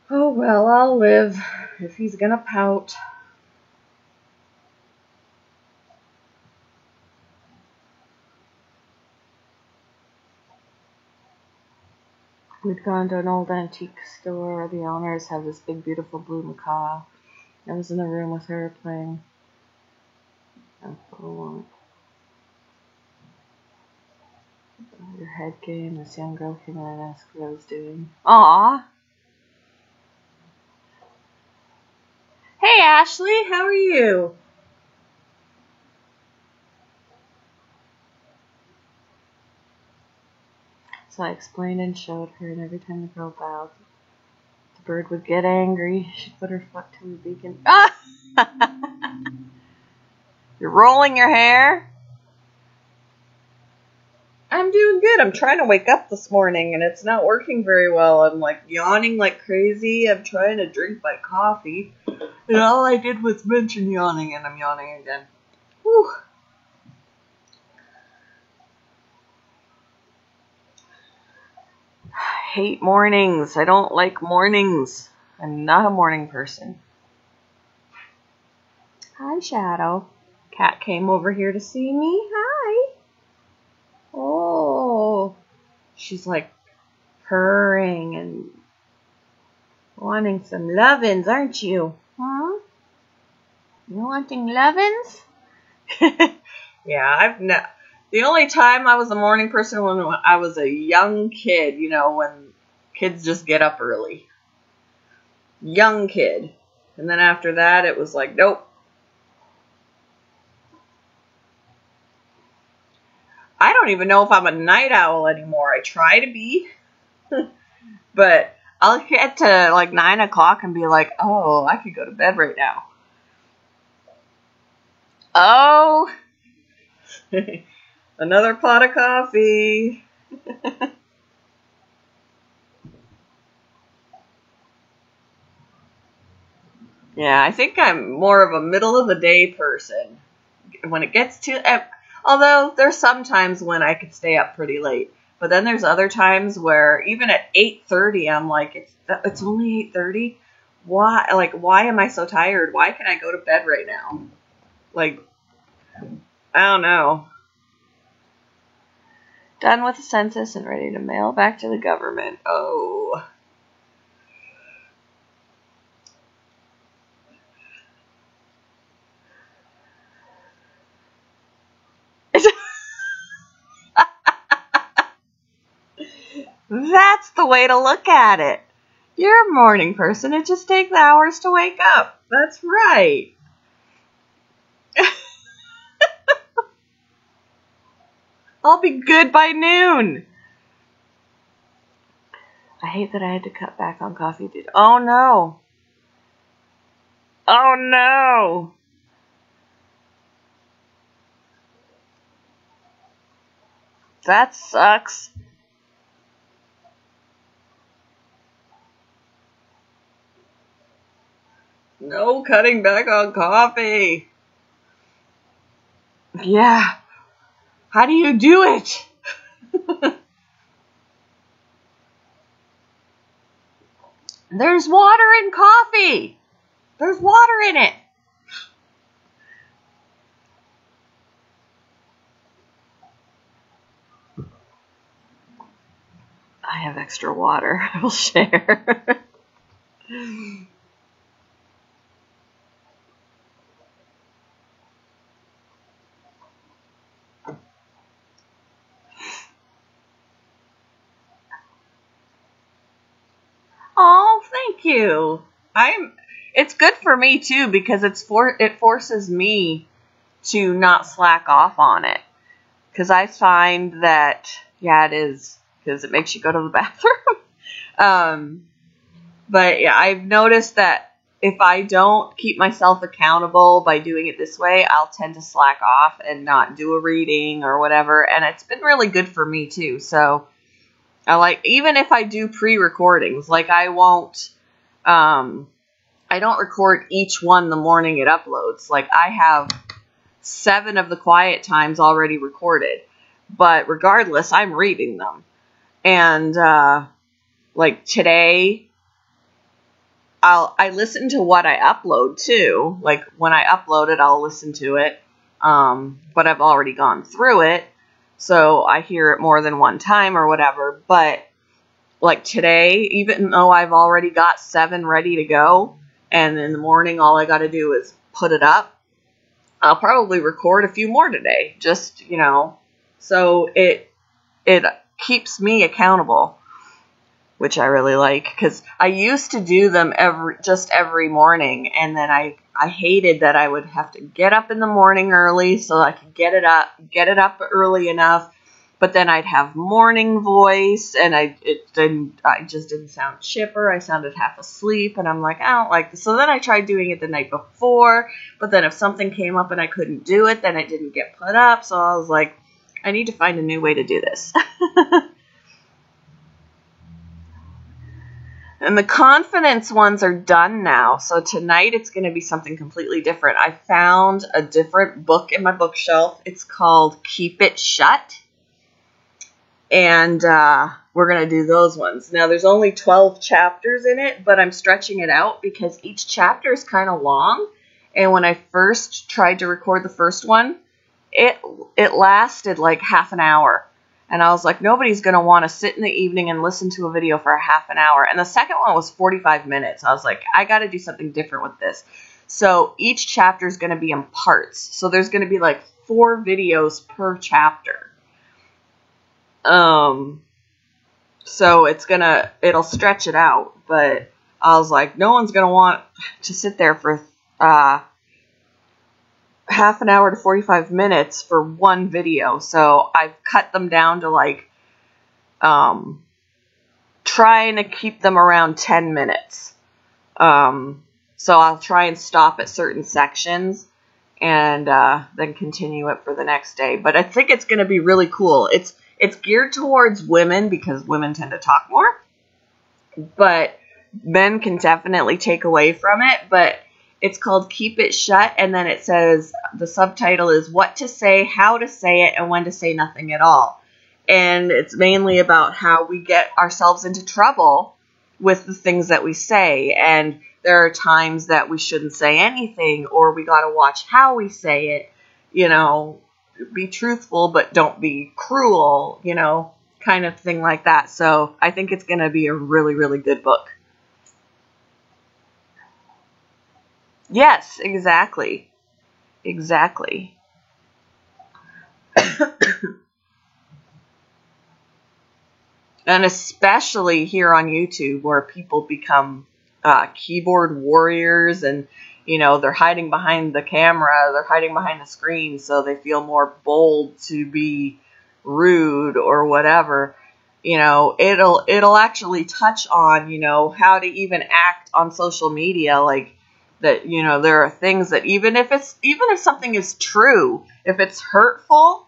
Oh, well, I'll live if he's gonna pout. We'd gone to an old antique store. The owners have this big, beautiful blue macaw. I was in the room with her playing your head game. This young girl came in and asked what I was doing. Aww. Hey, Ashley, how are you? So I explained and showed her, and every time the girl bowed, the bird would get angry. She'd put her foot to her beak and... Ah! You're rolling your hair? I'm doing good. I'm trying to wake up this morning, and it's not working very well. I'm, like, yawning like crazy. I'm trying to drink my coffee, and all I did was mention yawning, and I'm yawning again. Whew. I hate mornings. I don't like mornings. I'm not a morning person. Hi, Shadow. Cat came over here to see me. Hi. Oh. She's like purring and wanting some lovin's, aren't you? Huh? You wanting lovin's? Yeah, the only time I was a morning person when I was a young kid, you know, when kids just get up early. Young kid. And then after that, it was like, nope. I don't even know if I'm a night owl anymore. I try to be. But I'll get to like 9 o'clock and be like, oh, I could go to bed right now. Oh. Another pot of coffee. Yeah, I think I'm more of a middle of the day person. When it gets to... Although there's some times when I could stay up pretty late. But then there's other times where even at 8:30, I'm like, it's only 8:30? why am I so tired? Why can't I go to bed right now? Like, I don't know. Done with the census and ready to mail back to the government. Oh. That's the way to look at it. You're a morning person. It just takes hours to wake up. That's right. I'll be good by noon. I hate that I had to cut back on coffee, dude. Oh, no. Oh, no. That sucks. No cutting back on coffee. Yeah. How do you do it? There's water in coffee. There's water in it. I have extra water. I will share. Oh, thank you. It's good for me too because it forces me to not slack off on it. Because I find that, yeah, it is, because it makes you go to the bathroom. But yeah, I've noticed that if I don't keep myself accountable by doing it this way, I'll tend to slack off and not do a reading or whatever. And it's been really good for me too. So even if I do pre-recordings, like I don't record each one the morning it uploads. Like I have 7 of the quiet times already recorded, but regardless, I'm reading them. And like today, I listen to what I upload too. Like when I upload it, I'll listen to it. But I've already gone through it, so I hear it more than one time or whatever. But like today, even though I've already got 7 ready to go, and in the morning all I got to do is put it up, I'll probably record a few more today. Just, so it keeps me accountable, which I really like, because I used to do them every morning, and then I hated that I would have to get up in the morning early so I could get it up early enough, but then I'd have morning voice, and I just didn't sound chipper. I sounded half asleep, and I'm like, I don't like this. So then I tried doing it the night before, but then if something came up and I couldn't do it, then it didn't get put up, so I was like, I need to find a new way to do this. And the confidence ones are done now. So tonight it's going to be something completely different. I found a different book in my bookshelf. It's called Keep It Shut. And we're going to do those ones. Now there's only 12 chapters in it, but I'm stretching it out because each chapter is kind of long. And when I first tried to record the first one, it lasted like half an hour. And I was like, nobody's going to want to sit in the evening and listen to a video for a half an hour. And the second one was 45 minutes. I was like, I got to do something different with this. So each chapter is going to be in parts. So there's going to be like 4 videos per chapter. So it'll stretch it out. But I was like, no one's going to want to sit there for half an hour to 45 minutes for one video. So I've cut them down to like trying to keep them around 10 minutes. So I'll try and stop at certain sections and then continue it for the next day. But I think it's going to be really cool. It's geared towards women because women tend to talk more, but men can definitely take away from it. But it's called Keep It Shut, and then it says, the subtitle is What to Say, How to Say It, and When to Say Nothing at All. And it's mainly about how we get ourselves into trouble with the things that we say. And there are times that we shouldn't say anything, or we got to watch how we say it, be truthful, but don't be cruel, kind of thing like that. So I think it's going to be a really, really good book. Yes, exactly. Exactly. And especially here on YouTube, where people become keyboard warriors, and they're hiding behind the camera, they're hiding behind the screen, so they feel more bold to be rude or whatever. It'll actually touch on how to even act on social media, like that. There are things that even if something is true, if it's hurtful,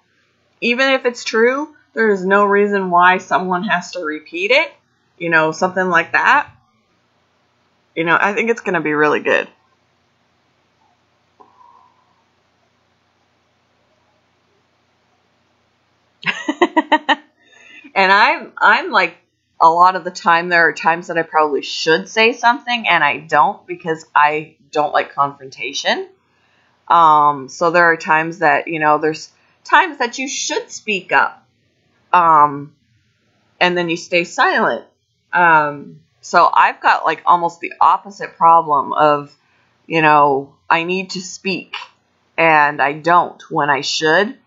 even if it's true, there is no reason why someone has to repeat it, something like that. I think it's going to be really good. And I'm like, a lot of the time, there are times that I probably should say something and I don't, because I don't like confrontation. So there are times that, there's times that you should speak up. And then you stay silent. So I've got like almost the opposite problem of, I need to speak and I don't when I should.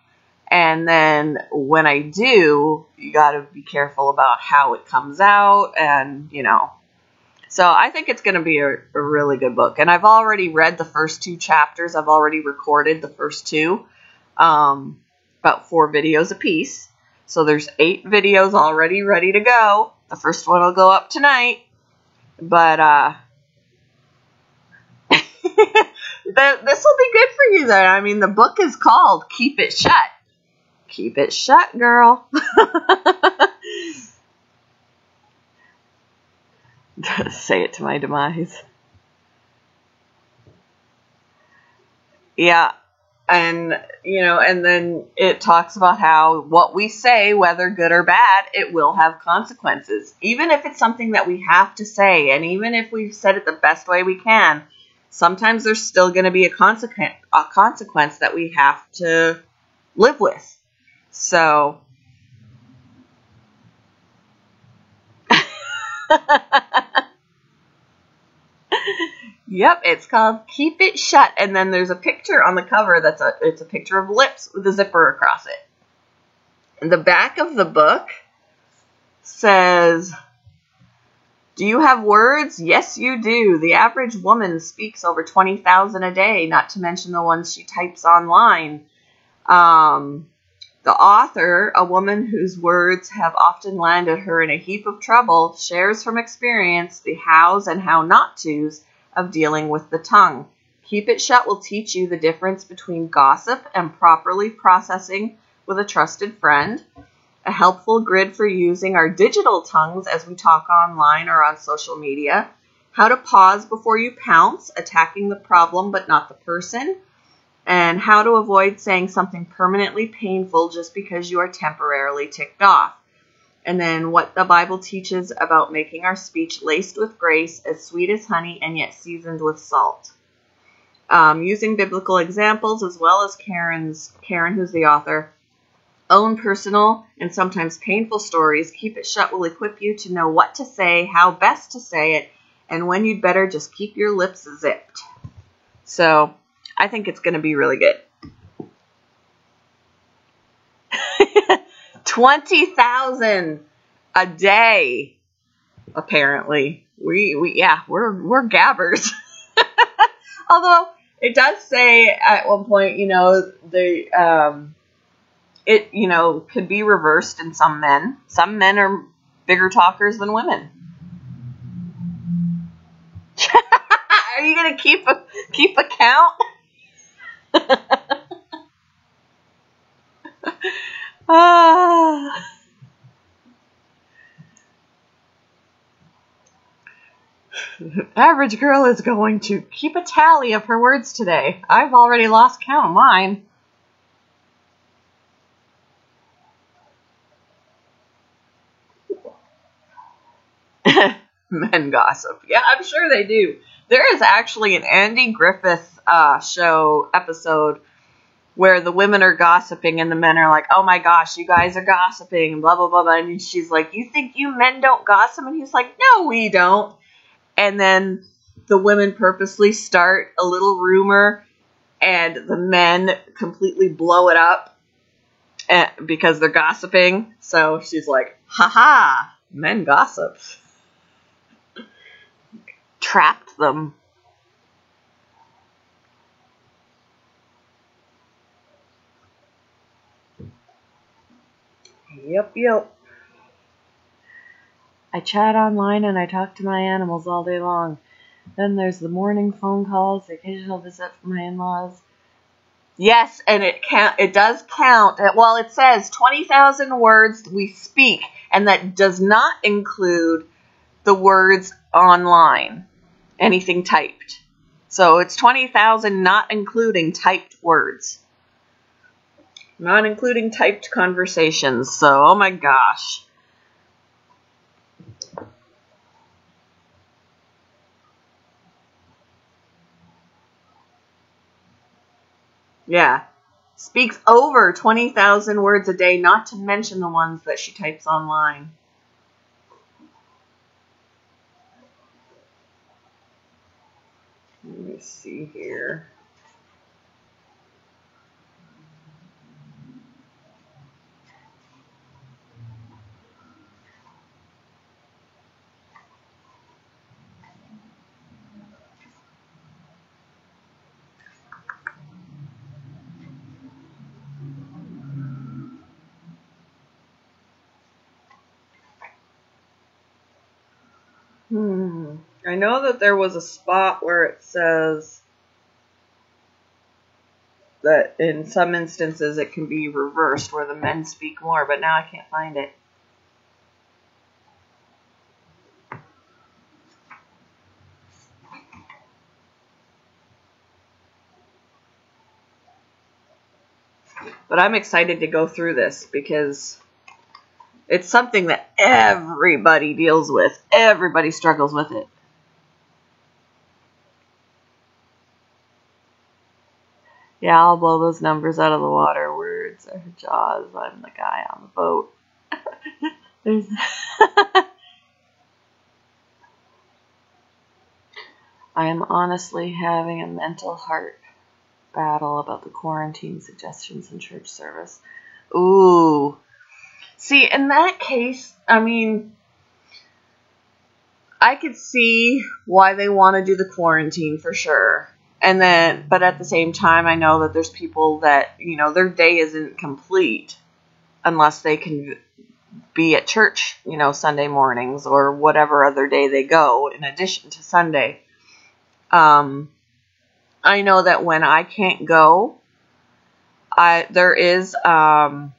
And then when I do, you got to be careful about how it comes out. And, so I think it's going to be a really good book. And I've already read the first 2 chapters. I've already recorded the first 2, about 4 videos apiece. So there's 8 videos already ready to go. The first one will go up tonight. But this will be good for you then. I mean, the book is called Keep It Shut. Keep it shut, girl. Say it to my demise. Yeah. And, and then it talks about how what we say, whether good or bad, it will have consequences. Even if it's something that we have to say, and even if we've said it the best way we can, sometimes there's still going to be a consequence that we have to live with. So, yep, it's called Keep It Shut. And then there's a picture on the cover it's a picture of lips with a zipper across it. And the back of the book says, do you have words? Yes, you do. The average woman speaks over 20,000 a day, not to mention the ones she types online. The author, a woman whose words have often landed her in a heap of trouble, shares from experience the hows and how not tos of dealing with the tongue. Keep It Shut will teach you the difference between gossip and properly processing with a trusted friend, a helpful grid for using our digital tongues as we talk online or on social media, how to pause before you pounce, attacking the problem but not the person, and how to avoid saying something permanently painful just because you are temporarily ticked off. And then what the Bible teaches about making our speech laced with grace, as sweet as honey and yet seasoned with salt. Using biblical examples, as well as Karen, who's the author, own personal and sometimes painful stories, Keep It Shut will equip you to know what to say, how best to say it, and when you'd better just keep your lips zipped. So I think it's going to be really good. 20,000 a day, apparently. We're gabbers. Although it does say at one point, it could be reversed in some men. Some men are bigger talkers than women. Are you gonna keep a count? Average girl is going to keep a tally of her words today. I've already lost count of mine. Men gossip. Yeah, I'm sure they do. There is actually an Andy Griffith show episode where the women are gossiping and the men are like, oh my gosh, you guys are gossiping, blah, blah, blah, blah. And she's like, you think you men don't gossip? And he's like, no, we don't. And then the women purposely start a little rumor and the men completely blow it up because they're gossiping. So she's like, haha, men gossip. Trapped them. Yep. I chat online and I talk to my animals all day long. Then there's the morning phone calls, the occasional visit from my in-laws. Yes, and it does count. Well, it says 20,000 words we speak, and that does not include the words online, anything typed. So it's 20,000 not including typed words. Not including typed conversations. So, oh my gosh. Yeah. Speaks over 20,000 words a day, not to mention the ones that she types online. Let me see here. I know that there was a spot where it says that in some instances it can be reversed where the men speak more, but now I can't find it. But I'm excited to go through this because it's something that everybody deals with. Everybody struggles with it. Yeah, I'll blow those numbers out of the water. Words are jaws. I'm the guy on the boat. There's I am honestly having a mental heart battle about the quarantine suggestions in church service. Ooh. See, in that case, I mean, I could see why they want to do the quarantine for sure. And then, but at the same time, I know that there's people that, their day isn't complete unless they can be at church, Sunday mornings or whatever other day they go in addition to Sunday. I know that when I can't go, there is a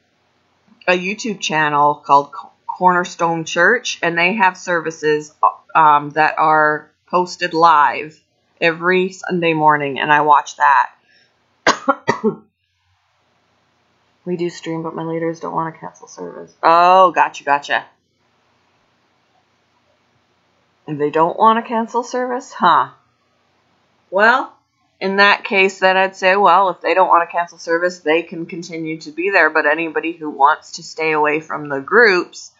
YouTube channel called Cornerstone Church, and they have services that are posted live every Sunday morning, and I watch that. We do stream, but my leaders don't want to cancel service. Oh, gotcha. And they don't want to cancel service? Huh. Well, in that case, then I'd say, well, if they don't want to cancel service, they can continue to be there, but anybody who wants to stay away from the groups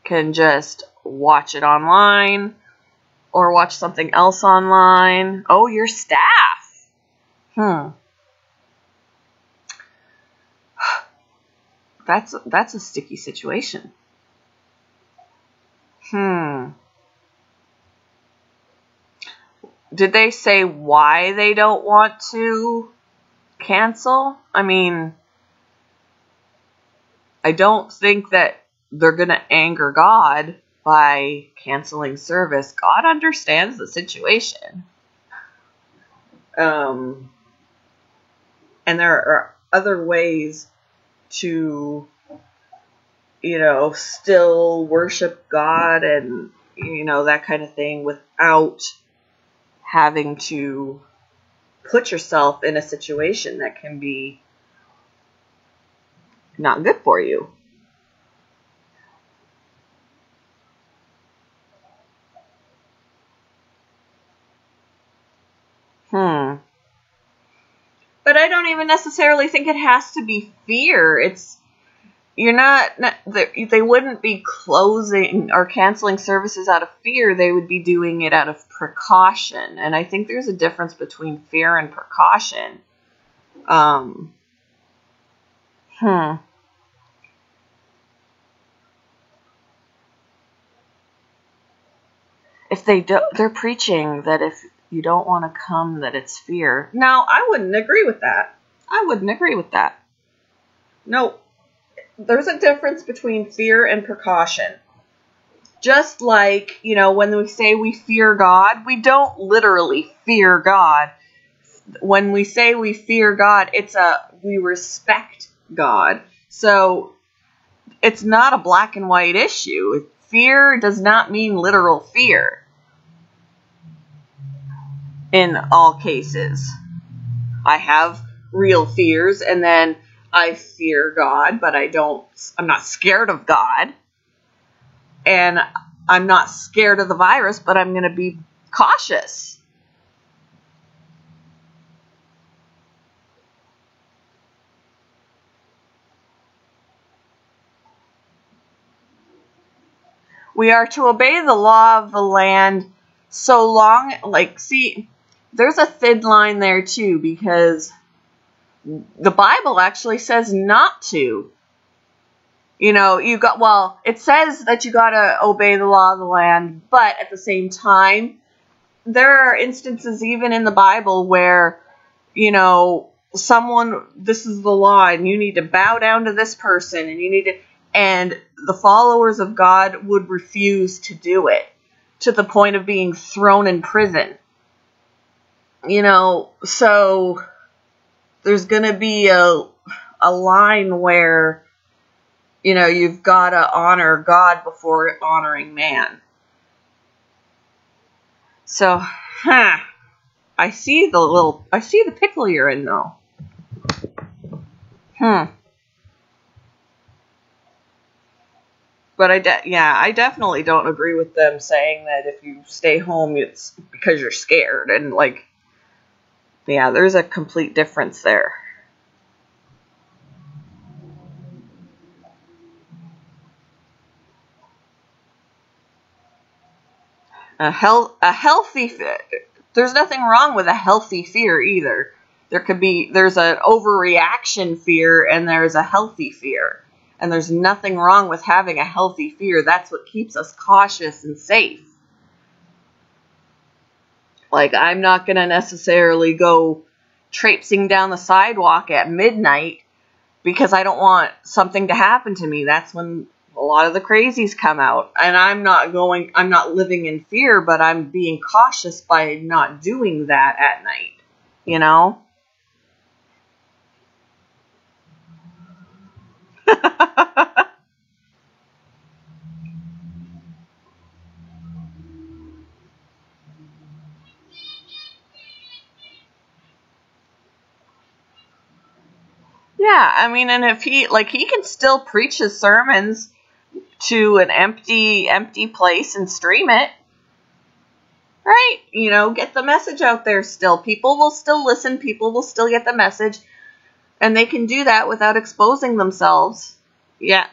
can just watch it online or watch something else online. Oh, your staff. That's a sticky situation. Did they say why they don't want to cancel? I mean, I don't think that they're going to anger God by canceling service. God understands the situation. And there are other ways to, still worship God and, that kind of thing without having to put yourself in a situation that can be not good for you. But I don't even necessarily think it has to be fear. They wouldn't be closing or canceling services out of fear. They would be doing it out of precaution. And I think there's a difference between fear and precaution. If they're preaching that if you don't want to come, that it's fear. No, I wouldn't agree with that. No, there's a difference between fear and precaution. Just like, when we say we fear God, we don't literally fear God. When we say we fear God, we respect God. So it's not a black and white issue. Fear does not mean literal fear. In all cases. I have real fears, and then I fear God, but I'm not scared of God. And I'm not scared of the virus, but I'm going to be cautious. We are to obey the law of the land so long, there's a thin line there too, because the Bible actually says not to. It says that you gotta obey the law of the land, but at the same time, there are instances even in the Bible where, this is the law, and you need to bow down to this person, and the followers of God would refuse to do it, to the point of being thrown in prison. So there's going to be a line where, you've got to honor God before honoring man. So, I see the pickle you're in, though. But I definitely don't agree with them saying that if you stay home, it's because you're scared. And, there's a complete difference there. There's nothing wrong with a healthy fear either. There's an overreaction fear, and there's a healthy fear. And there's nothing wrong with having a healthy fear. That's what keeps us cautious and safe. I'm not going to necessarily go traipsing down the sidewalk at midnight because I don't want something to happen to me. That's when a lot of the crazies come out. And I'm not living in fear, but I'm being cautious by not doing that at night. Yeah, and if he can still preach his sermons to an empty place and stream it, right? Get the message out there still. People will still listen. People will still get the message. And they can do that without exposing themselves. Yeah,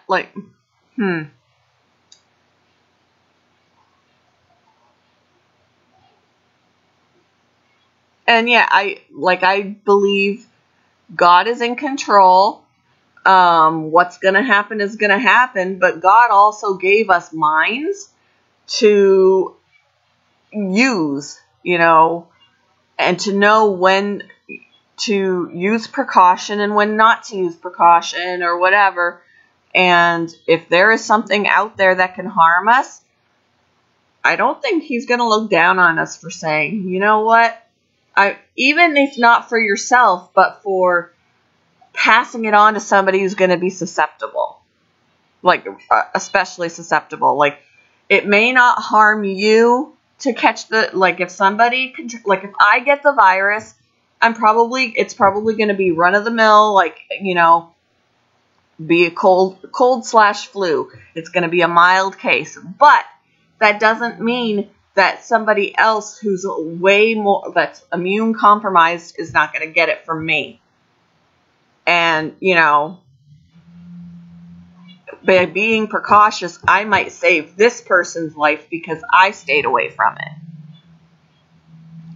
And yeah, I believe God is in control. What's going to happen is going to happen, but God also gave us minds to use, and to know when to use precaution and when not to use precaution or whatever. And if there is something out there that can harm us, I don't think he's going to look down on us for saying, you know what? Even if not for yourself, but for passing it on to somebody who's going to be susceptible, especially susceptible. It may not harm you to catch if I get the virus, it's probably going to be run of the mill, be a cold/flu. It's going to be a mild case, but that doesn't mean that somebody else who's way more, that's immune compromised, is not going to get it from me. And, you know, by being precautious, I might save this person's life because I stayed away from it.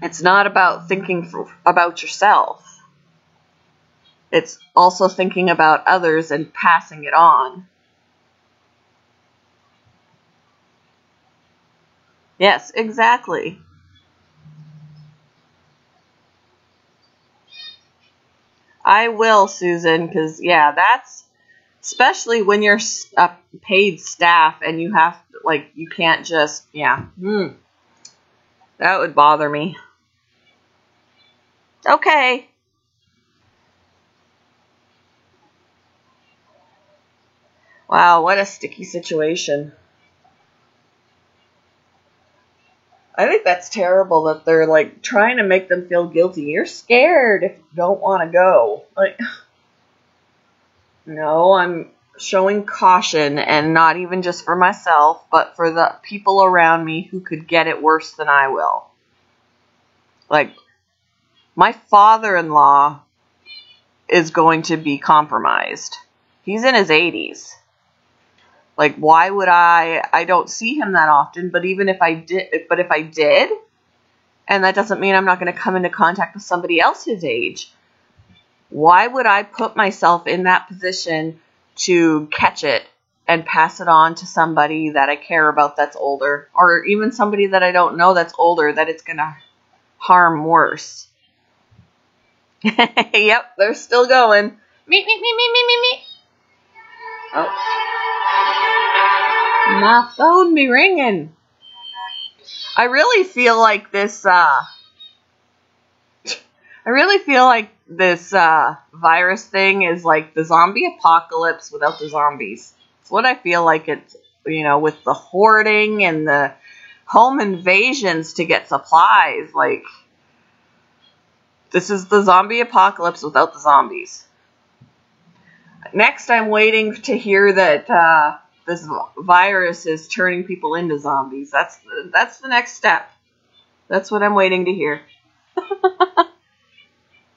It's not about thinking about yourself. It's also thinking about others and passing it on. Yes, exactly. I will, Susan, because, yeah, that's, especially when you're a paid staff and you have, like, you can't just, yeah. That would bother me. Okay. Wow, what a sticky situation. I think that's terrible that they're, like, trying to make them feel guilty. You're scared if you don't want to go. Like, no, I'm showing caution, and not even just for myself, but for the people around me who could get it worse than I will. Like, my father-in-law is going to be compromised. He's in his 80s. Like, why would I don't see him that often, but if I did, and that doesn't mean I'm not going to come into contact with somebody else his age, why would I put myself in that position to catch it and pass it on to somebody that I care about that's older, or even somebody that I don't know that's older, that it's going to harm worse? Yep, they're still going. Me. Oh. My phone be ringing. I really feel like this virus thing is like the zombie apocalypse without the zombies. It's what I feel like it's, you know, with the hoarding and the home invasions to get supplies. Like, this is the zombie apocalypse without the zombies. Next, I'm waiting to hear that this virus is turning people into zombies. That's the next step. That's what I'm waiting to hear.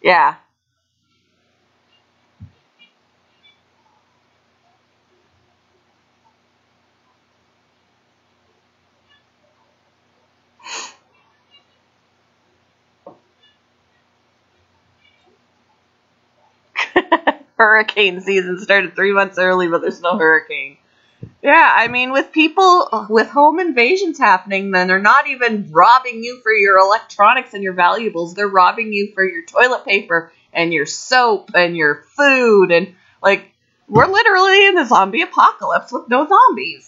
Yeah. Hurricane season started 3 months early, but there's no hurricane. Yeah, I mean, with people, with home invasions happening, then they're not even robbing you for your electronics and your valuables. They're robbing you for your toilet paper and your soap and your food. And, like, we're literally in a zombie apocalypse with no zombies.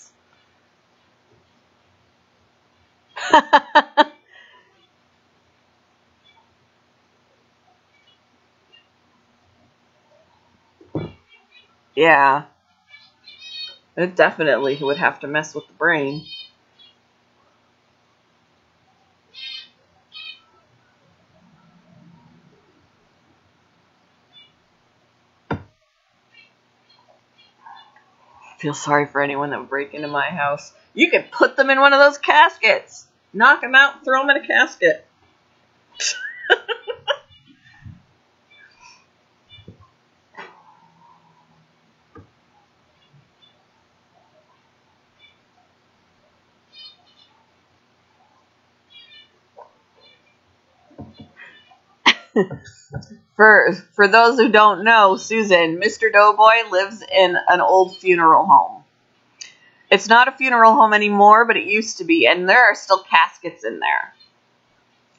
Yeah. It definitely would have to mess with the brain. I feel sorry for anyone that would break into my house. You could put them in one of those caskets. Knock them out and throw them in a casket. For those who don't know, Susan, Mr. Doughboy lives in an old funeral home. It's not a funeral home anymore, but it used to be, and there are still caskets in there.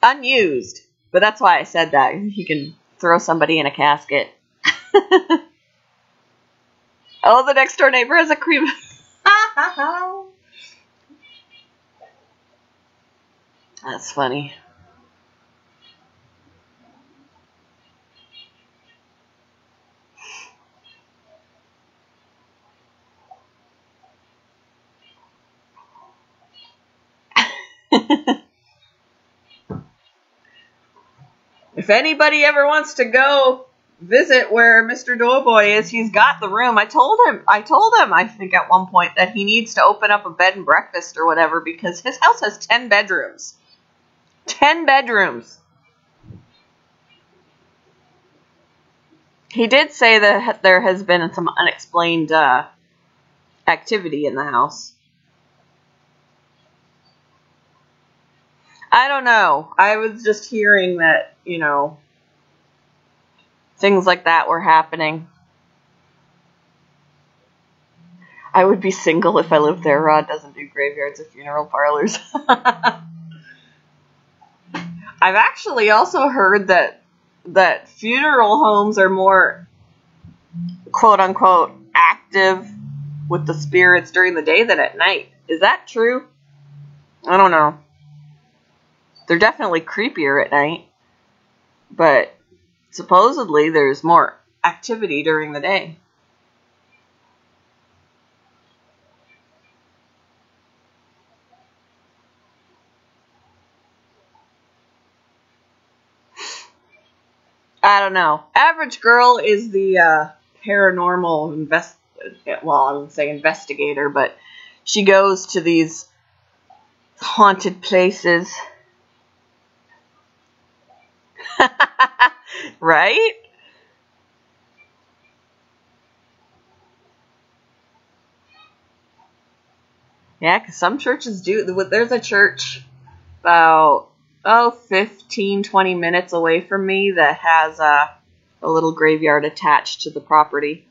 Unused. But that's why I said that. You can throw somebody in a casket. Oh, the next door neighbor has a cream. That's funny. If anybody ever wants to go visit where Mr. Doughboy is. He's got the room. I told him, I think at one point, that he needs to open up a bed and breakfast or whatever because his house has 10 bedrooms. 10 bedrooms. He did say that there has been some unexplained activity in the house. I don't know. I was just hearing that, things like that were happening. I would be single if I lived there. Rod doesn't do graveyards or funeral parlors. I've actually also heard that funeral homes are more, quote unquote, active with the spirits during the day than at night. Is that true? I don't know. They're definitely creepier at night, but supposedly there's more activity during the day. I don't know. Average Girl is the paranormal I wouldn't say investigator, but she goes to these haunted places. Right? Yeah, because some churches do. There's a church about 15, 20 minutes away from me that has a little graveyard attached to the property.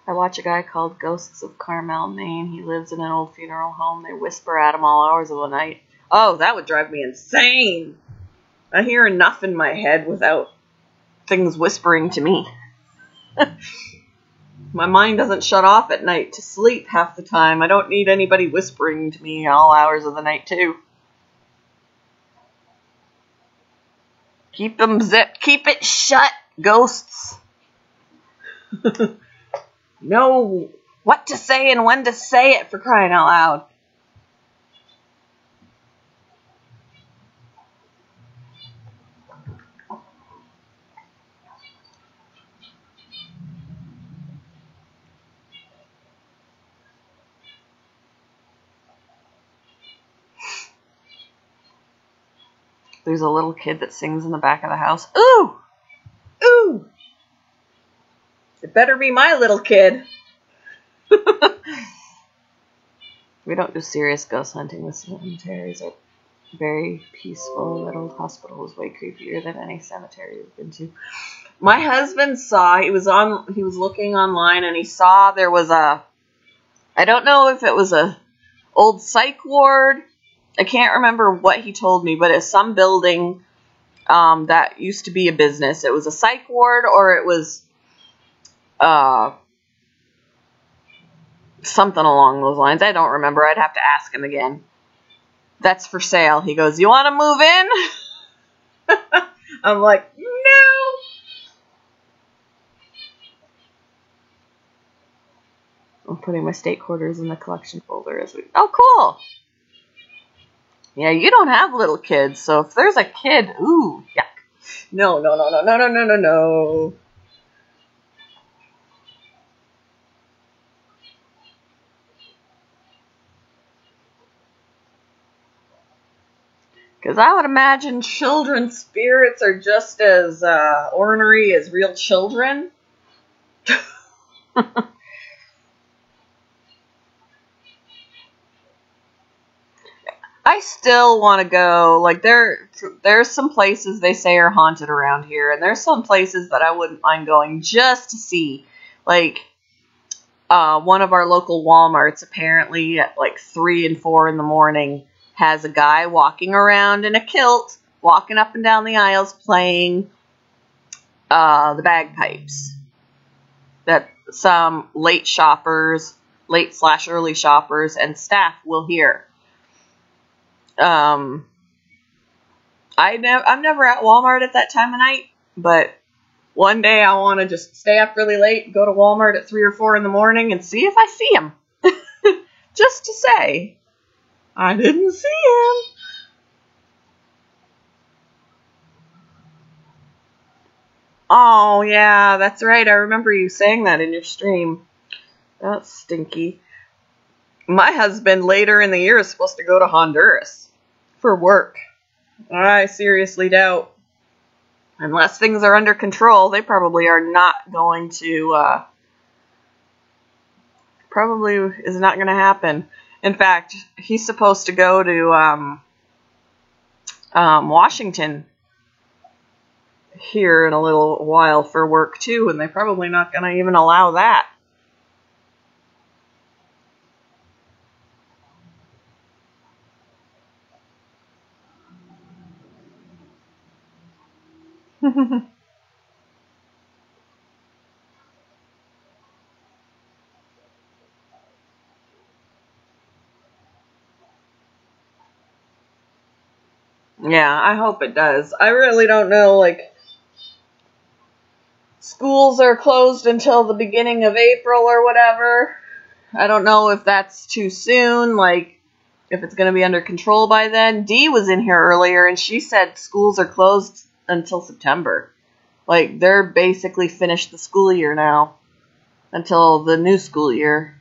I watch a guy called Ghosts of Carmel, Maine. He lives in an old funeral home. They whisper at him all hours of the night. Oh, that would drive me insane. I hear enough in my head without things whispering to me. My mind doesn't shut off at night to sleep half the time. I don't need anybody whispering to me all hours of the night, too. Keep them zipped. Keep it shut, ghosts. Know what to say and when to say it, for crying out loud. There's a little kid that sings in the back of the house. Ooh! Ooh! It better be my little kid. We don't do serious ghost hunting. The cemeteries are very peaceful. That old hospital is way creepier than any cemetery we've been to. My husband saw, he was looking online and he saw there was I don't know if it was a old psych ward. I can't remember what he told me, but it's some building that used to be a business. It was a psych ward or it was something along those lines. I don't remember. I'd have to ask him again. That's for sale. He goes, you want to move in? I'm like, no. I'm putting my state quarters in the collection folder as we... Oh, cool. Yeah, you don't have little kids, so if there's a kid... Ooh, yuck. No. Because I would imagine children's spirits are just as ornery as real children. I still want to go. Like, there's some places they say are haunted around here, and there's some places that I wouldn't mind going just to see. Like, one of our local Walmarts, apparently at like 3 and 4 in the morning, has a guy walking around in a kilt, walking up and down the aisles playing the bagpipes. That some late/early shoppers and staff will hear. I'm never at Walmart at that time of night, but one day I want to just stay up really late, go to Walmart at 3 or 4 in the morning and see if I see him. just to say, I didn't see him. Oh, yeah, that's right. I remember you saying that in your stream. That's stinky. My husband later in the year is supposed to go to Honduras for work. I seriously doubt, unless things are under control, they probably are not going to, probably is not going to happen. In fact, he's supposed to go to Washington here in a little while for work too, and they're probably not going to even allow that. Yeah, I hope it does. I really don't know, like, schools are closed until the beginning of April or whatever. I don't know if that's too soon, like, if it's going to be under control by then. Dee was in here earlier, and she said schools are closed until September. Like, they're basically finished the school year now, until the new school year.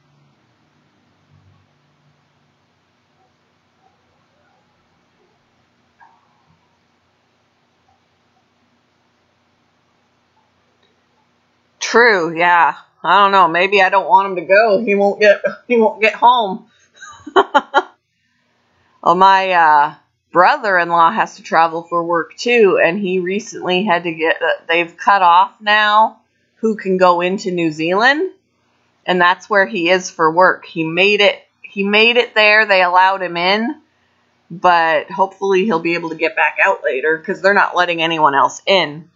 True, yeah. I don't know. Maybe I don't want him to go. He won't get home. Well, my brother-in-law has to travel for work too, and he recently had to they've cut off now who can go into New Zealand, and that's where he is for work. He made it there. They allowed him in, but hopefully he'll be able to get back out later because they're not letting anyone else in.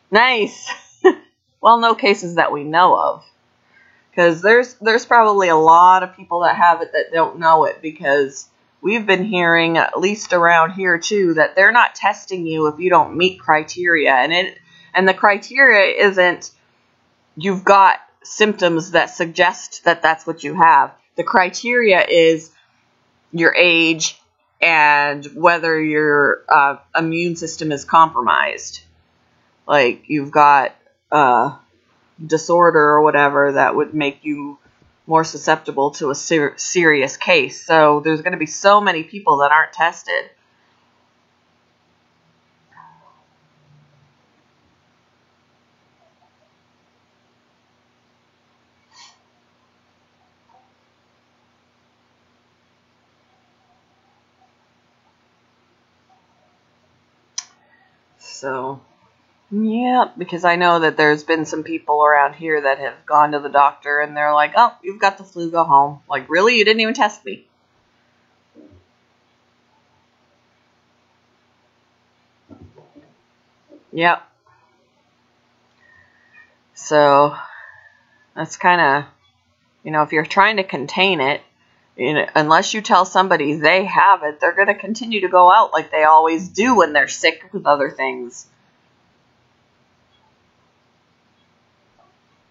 Nice. Well, no cases that we know of. Because there's probably a lot of people that have it that don't know it, because we've been hearing, at least around here too, that they're not testing you if you don't meet criteria. And the criteria isn't you've got symptoms that suggest that that's what you have. The criteria is your age and whether your immune system is compromised. Like, you've got disorder or whatever that would make you more susceptible to a serious case. So there's going to be so many people that aren't tested. So, yeah, because I know that there's been some people around here that have gone to the doctor and they're like, oh, you've got the flu, go home. Like, really? You didn't even test me? Yep. So, that's kind of, if you're trying to contain it, unless you tell somebody they have it, they're going to continue to go out like they always do when they're sick with other things.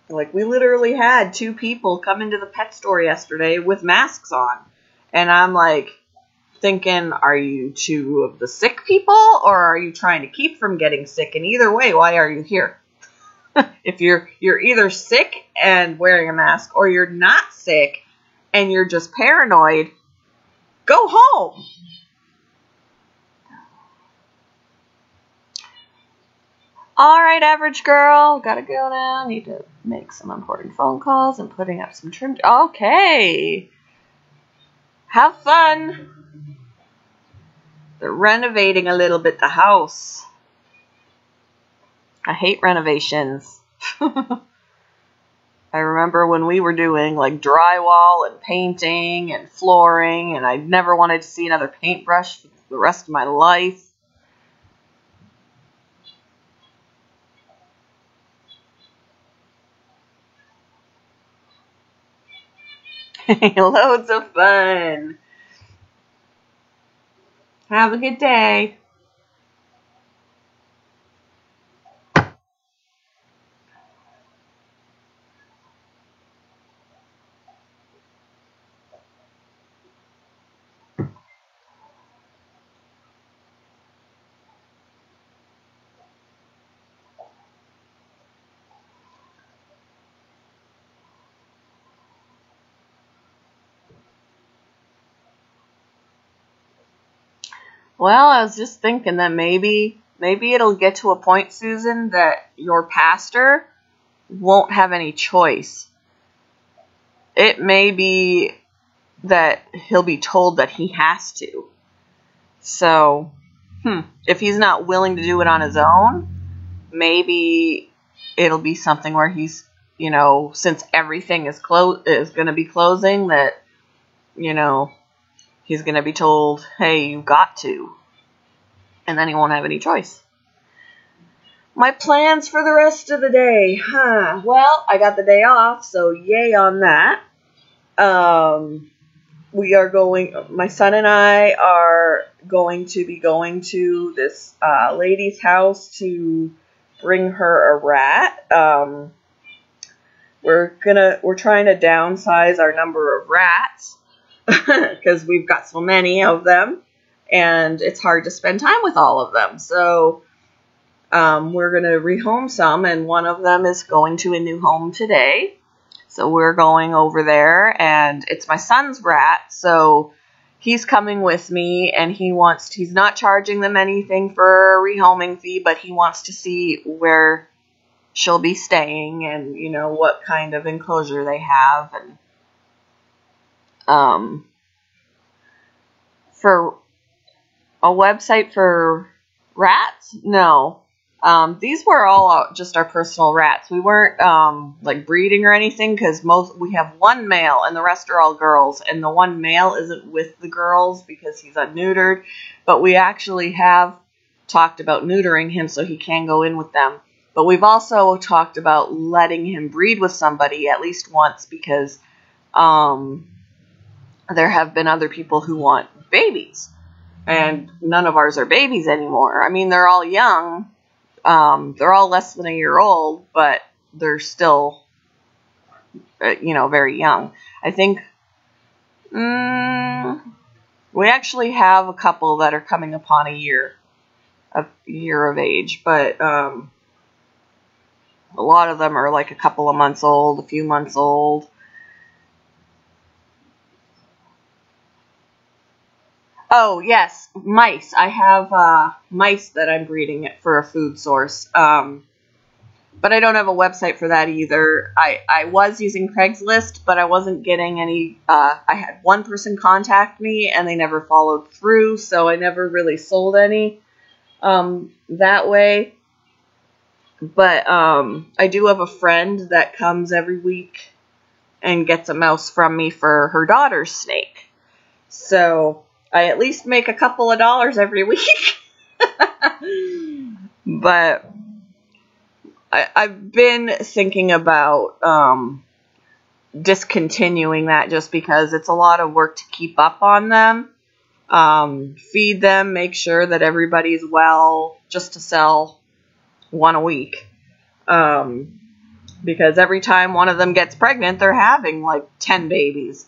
Like, we literally had 2 people come into the pet store yesterday with masks on. And I'm like thinking, are you 2 of the sick people, or are you trying to keep from getting sick? And either way, why are you here? If you're either sick and wearing a mask, or you're not sick and you're just paranoid, go home. All right, average girl, gotta go now. Need to make some important phone calls and putting up some trim. Okay. Have fun. They're renovating a little bit the house. I hate renovations. I remember when we were doing like drywall and painting and flooring, and I never wanted to see another paintbrush for the rest of my life. Loads of fun. Have a good day. Well, I was just thinking that maybe it'll get to a point, Susan, that your pastor won't have any choice. It may be that he'll be told that he has to. So, if he's not willing to do it on his own, maybe it'll be something where he's, since everything is going to be closing, that, he's going to be told, hey, you got to. And then he won't have any choice. My plans for the rest of the day. Well, I got the day off, so yay on that. My son and I are going to be going to this lady's house to bring her a rat. We're trying to downsize our number of rats because we've got so many of them, and it's hard to spend time with all of them. So we're going to rehome some, and one of them is going to a new home today. So we're going over there, and it's my son's rat, so he's coming with me, and he's not charging them anything for a rehoming fee, but he wants to see where she'll be staying and, what kind of enclosure they have. And for a website for rats? No. These were all just our personal rats. We weren't breeding or anything, because we have one male and the rest are all girls, and the one male isn't with the girls because he's unneutered. But we actually have talked about neutering him so he can go in with them. But we've also talked about letting him breed with somebody at least once, because there have been other people who want babies, and none of ours are babies anymore. I mean, they're all young. They're all less than a year old, but they're still, very young. I think we actually have a couple that are coming upon a year of age, but a lot of them are like a couple of months old, a few months old. Oh, yes, mice. I have mice that I'm breeding for a food source. But I don't have a website for that either. I was using Craigslist, but I wasn't getting any. I had one person contact me, and they never followed through, so I never really sold any that way. But I do have a friend that comes every week and gets a mouse from me for her daughter's snake. So I at least make a couple of dollars every week. But I've been thinking about discontinuing that, just because it's a lot of work to keep up on them, feed them, make sure that everybody's well, just to sell one a week. Because every time one of them gets pregnant, they're having like 10 babies.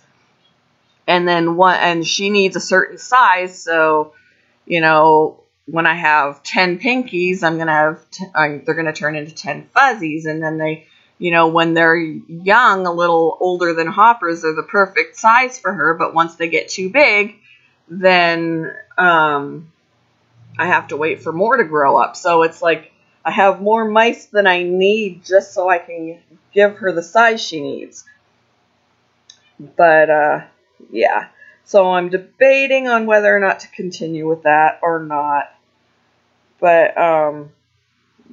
And she needs a certain size, so, when I have 10 pinkies, they're going to turn into 10 fuzzies, and then they, when they're young, a little older than hoppers, they're the perfect size for her, but once they get too big, then I have to wait for more to grow up. So it's like I have more mice than I need just so I can give her the size she needs. But, yeah, so I'm debating on whether or not to continue with that or not. But,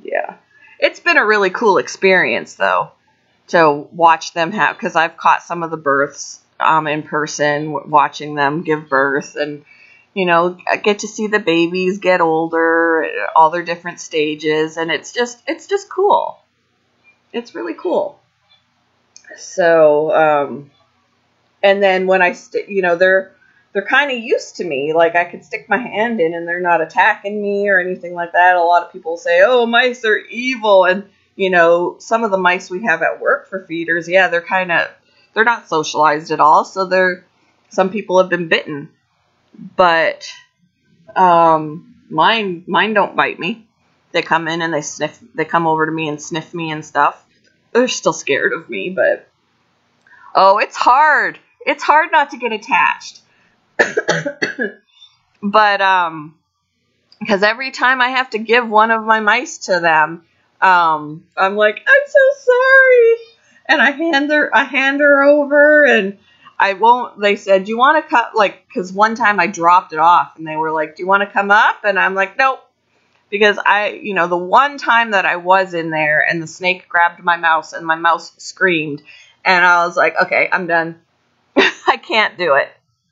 yeah. It's been a really cool experience, though, to watch them because I've caught some of the births in person, watching them give birth, and, I get to see the babies get older, all their different stages, and it's just cool. It's really cool. So, and then when they're kind of used to me. Like, I could stick my hand in and they're not attacking me or anything like that. A lot of people say, oh, mice are evil. And, some of the mice we have at work for feeders, yeah, they're not socialized at all. So some people have been bitten. But mine don't bite me. They come in and they come over to me and sniff me and stuff. They're still scared of me, but it's hard. It's hard not to get attached. But because every time I have to give one of my mice to them, I'm like, I'm so sorry, and I hand her over, and I won't. They said, do you want to cut, like, because one time I dropped it off, and they were like, do you want to come up? And I'm like, nope, because the one time that I was in there, and the snake grabbed my mouse, and my mouse screamed, and I was like, okay, I'm done. I can't do it.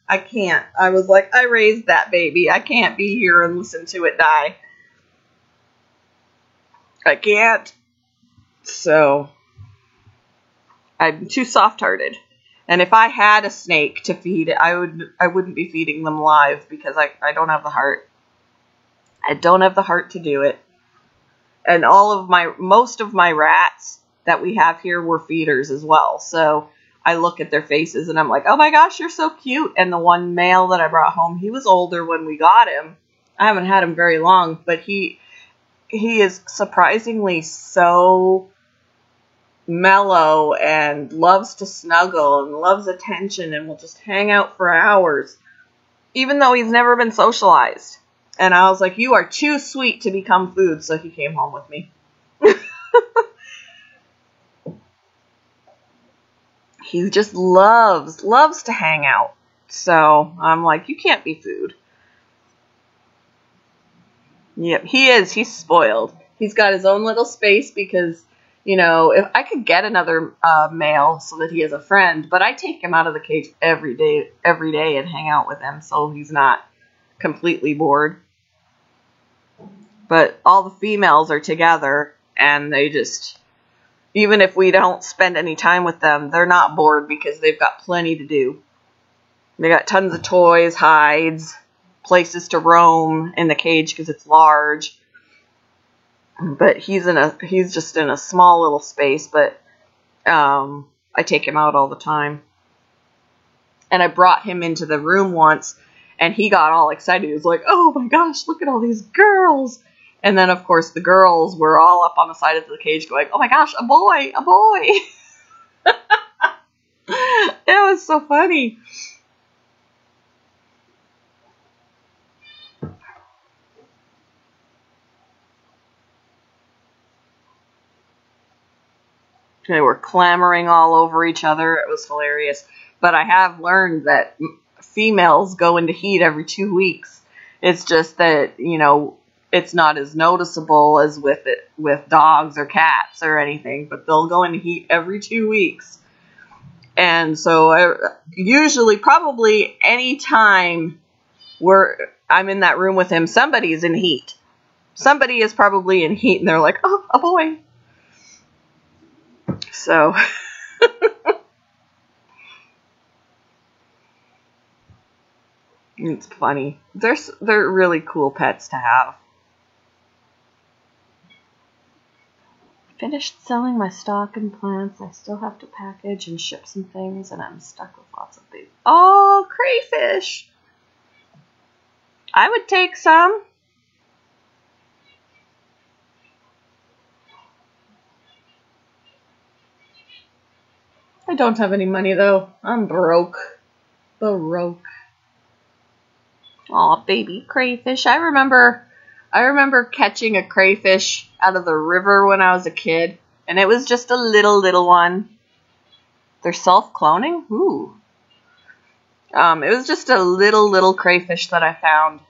I can't. I was like, I raised that baby. I can't be here and listen to it die. I can't. So, I'm too soft-hearted. And if I had a snake to feed, I wouldn't be feeding them live because I don't have the heart. I don't have the heart to do it. And most of my rats that we have here were feeders as well. So, I look at their faces and I'm like, oh my gosh, you're so cute. And the one male that I brought home, he was older when we got him. I haven't had him very long, but he is surprisingly so mellow and loves to snuggle and loves attention and will just hang out for hours, even though he's never been socialized. And I was like, you are too sweet to become food, so he came home with me. He just loves to hang out. So I'm like, you can't be food. Yep, he is. He's spoiled. He's got his own little space because, if I could get another male so that he has a friend, but I take him out of the cage every day and hang out with him so he's not completely bored. But all the females are together and they just, even if we don't spend any time with them, they're not bored because they've got plenty to do. They got tons of toys, hides, places to roam in the cage because it's large. But he's just in a small little space, but I take him out all the time. And I brought him into the room once and he got all excited. He was like, oh my gosh, look at all these girls. And then, of course, the girls were all up on the side of the cage going, oh my gosh, a boy, a boy. It was so funny. They were clamoring all over each other. It was hilarious. But I have learned that females go into heat every 2 weeks. It's just that, it's not as noticeable as with dogs or cats or anything, but they'll go into heat every 2 weeks. And so usually probably any time I'm in that room with him, somebody's in heat. Somebody is probably in heat and they're like, oh, a boy. So it's funny. They're really cool pets to have. Finished selling my stock and plants. I still have to package and ship some things, and I'm stuck with lots of things. Oh, crayfish! I would take some. I don't have any money though. I'm broke. Baroque. Aw, baby crayfish. I remember catching a crayfish out of the river when I was a kid, and it was just a little one. They're self-cloning? Ooh. It was just a little crayfish that I found.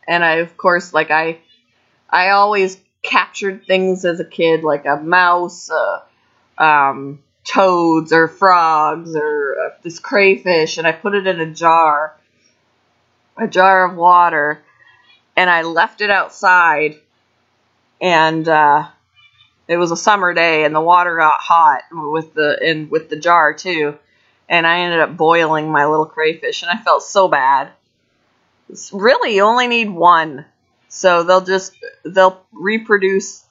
And I, of course, I always captured things as a kid, like a mouse, toads or frogs or this crayfish, and I put it in a jar of water, and I left it outside, and it was a summer day, and the water got hot with the jar too, and I ended up boiling my little crayfish, and I felt so bad. Really, you only need one, so they'll reproduce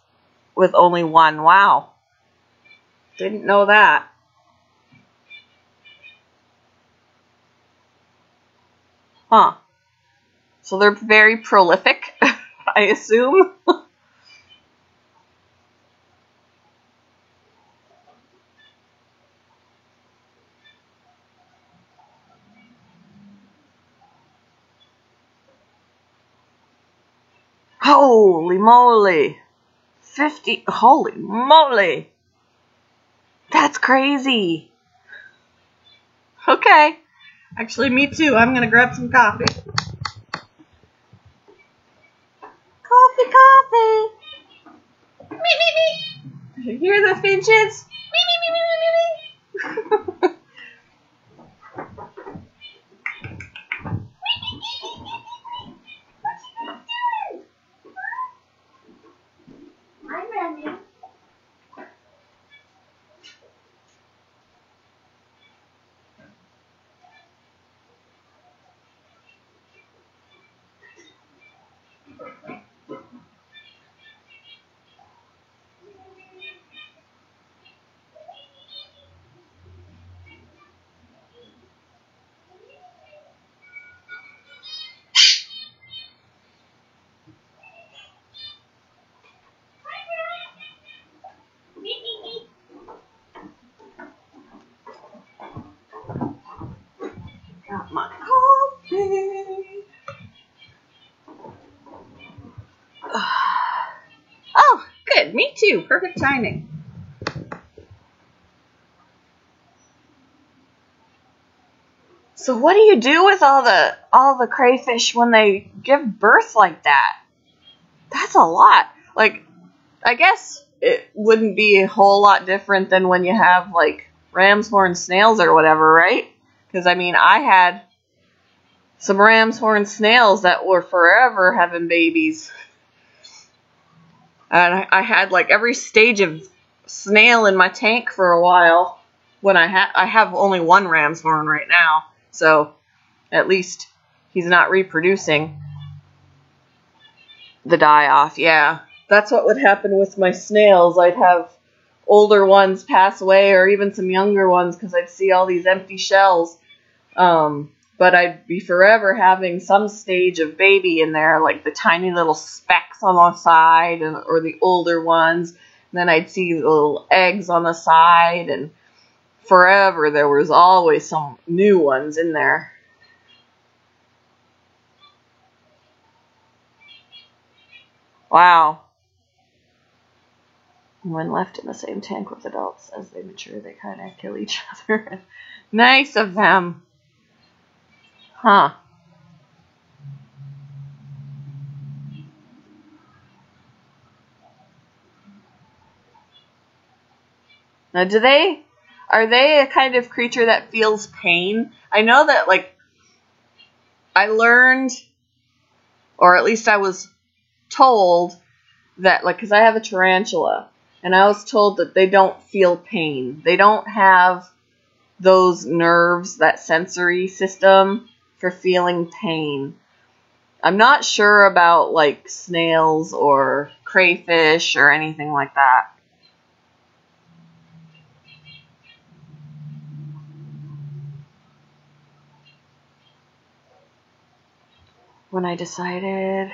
with only one. Wow, didn't know that. Huh. So they're very prolific, I assume. Holy moly. 50. Holy moly. That's crazy. Okay. Actually, me too. I'm going to grab some coffee. Coffee, coffee. Me, me, me. You hear the finches? Me, me, me, me, me, me. I'm ready. Got my coffee. Oh, good. Me too. Perfect timing. So what do you do with all the crayfish when they give birth like that? That's a lot. Like, I guess it wouldn't be a whole lot different than when you have like ram's horn snails or whatever, right? Because I mean, I had some ram's horn snails that were forever having babies. And I had like every stage of snail in my tank for a while. When I have only one ram's horn right now, so at least he's not reproducing. The die-off, yeah. That's what would happen with my snails. I'd have older ones pass away or even some younger ones because I'd see all these empty shells. But I'd be forever having some stage of baby in there, like the tiny little specks on the side or the older ones. And then I'd see the little eggs on the side, and forever there was always some new ones in there. Wow. When left in the same tank with adults, as they mature, they kind of kill each other. Nice of them. Huh. Now, are they a kind of creature that feels pain? I know that, like, I learned, or at least I was told that, like, because I have a tarantula, and I was told that they don't feel pain. They don't have those nerves, that sensory system for feeling pain. I'm not sure about, like, snails or crayfish or anything like that. When I decided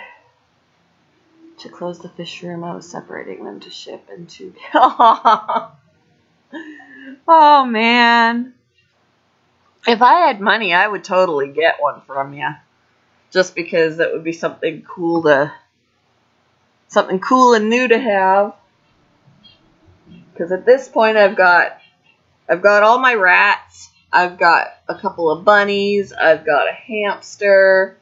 to close the fish room, I was separating them to ship into... Oh, man. If I had money, I would totally get one from you. Just because that would be something cool and new to have. Because at this point, I've got all my rats. I've got a couple of bunnies. I've got a hamster.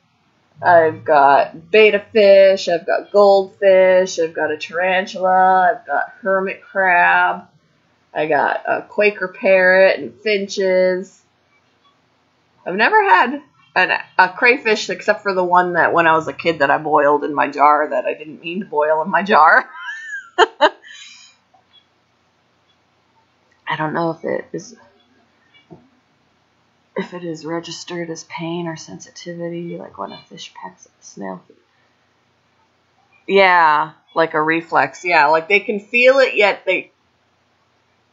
I've got betta fish. I've got goldfish. I've got a tarantula. I've got hermit crab. I got a Quaker parrot and finches. I've never had a crayfish except for the one that when I was a kid that I boiled in my jar that I didn't mean to boil in my jar. I don't know if it is registered as pain or sensitivity, like when a fish pecks at a snail. Yeah, like a reflex. Yeah, like they can feel it, yet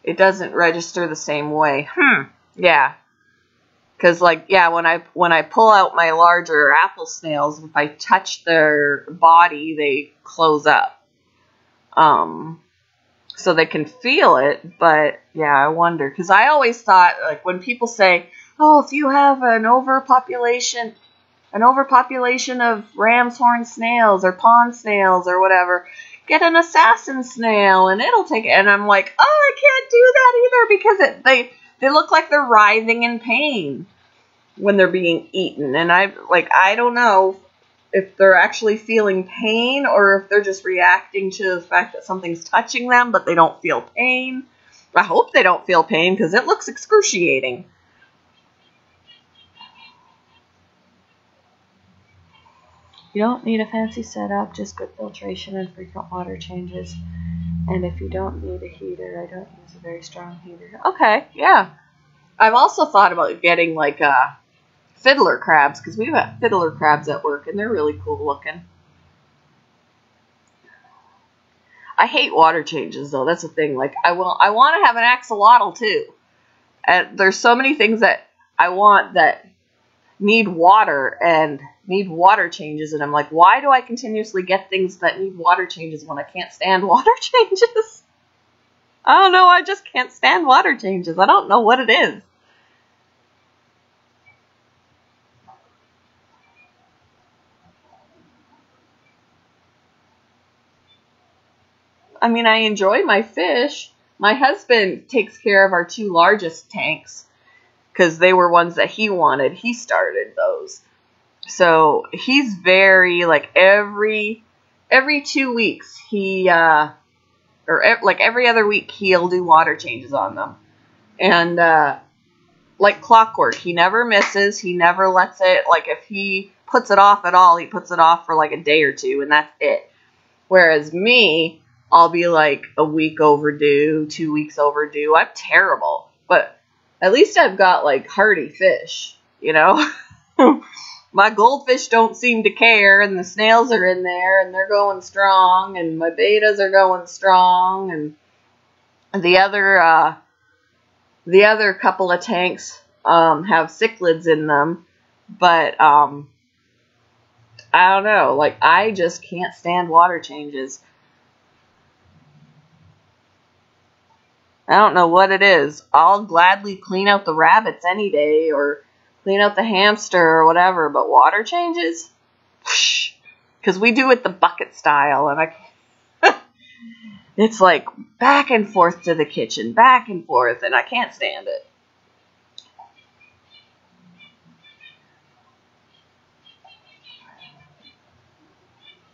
it doesn't register the same way. Yeah. Because, like, yeah, when I pull out my larger apple snails, if I touch their body, they close up. So they can feel it, but, yeah, I wonder. Because I always thought, like, when people say, oh, if you have an overpopulation an overpopulation of ram's horn snails or pond snails or whatever. Get an assassin snail and it'll take it. And I'm like, oh, I can't do that either because they look like they're writhing in pain when they're being eaten. And I don't know if they're actually feeling pain or if they're just reacting to the fact that something's touching them, but they don't feel pain. I hope they don't feel pain because it looks excruciating. You don't need a fancy setup, just good filtration and frequent water changes. And if you don't need a heater, I don't use a very strong heater. Okay, yeah. I've also thought about getting like fiddler crabs, because we've got fiddler crabs at work, and they're really cool looking. I hate water changes, though. That's the thing. Like, I want to have an axolotl, too. And there's so many things that I want that need water and need water changes, and I'm like, why do I continuously get things that need water changes when I can't stand water changes? I don't know, I just can't stand water changes. I don't know what it is. I mean, I enjoy my fish. My husband takes care of our 2 largest tanks because they were ones that he wanted. He started those. So he's very, like, every 2 weeks, every other week, he'll do water changes on them. And, like clockwork, he never misses. He never lets it, like, if he puts it off at all, he puts it off for, like, a day or 2, and that's it. Whereas me, I'll be, like, a week overdue, 2 weeks overdue. I'm terrible. But at least I've got, like, hardy fish, you know? My goldfish don't seem to care, and the snails are in there, and they're going strong, and my betas are going strong, and the other couple of tanks have cichlids in them, but I don't know, like, I just can't stand water changes. I don't know what it is. I'll gladly clean out the rabbits any day, or clean out the hamster or whatever, but water changes? Because we do it the bucket style, and it's like back and forth to the kitchen, back and forth, and I can't stand it.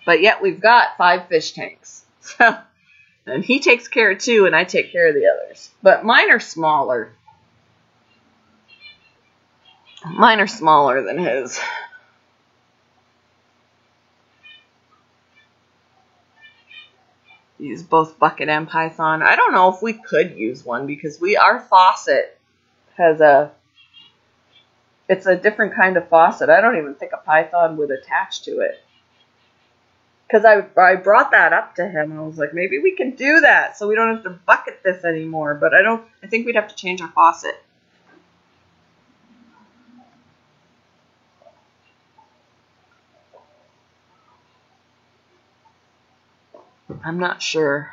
But yet we've got 5 fish tanks. So, and he takes care of 2, and I take care of the others. But mine are smaller. Mine are smaller than his. Use both bucket and python. I don't know if we could use one because our faucet has it's a different kind of faucet. I don't even think a python would attach to it. Because I brought that up to him. I was like, maybe we can do that so we don't have to bucket this anymore. But I think we'd have to change our faucet. I'm not sure.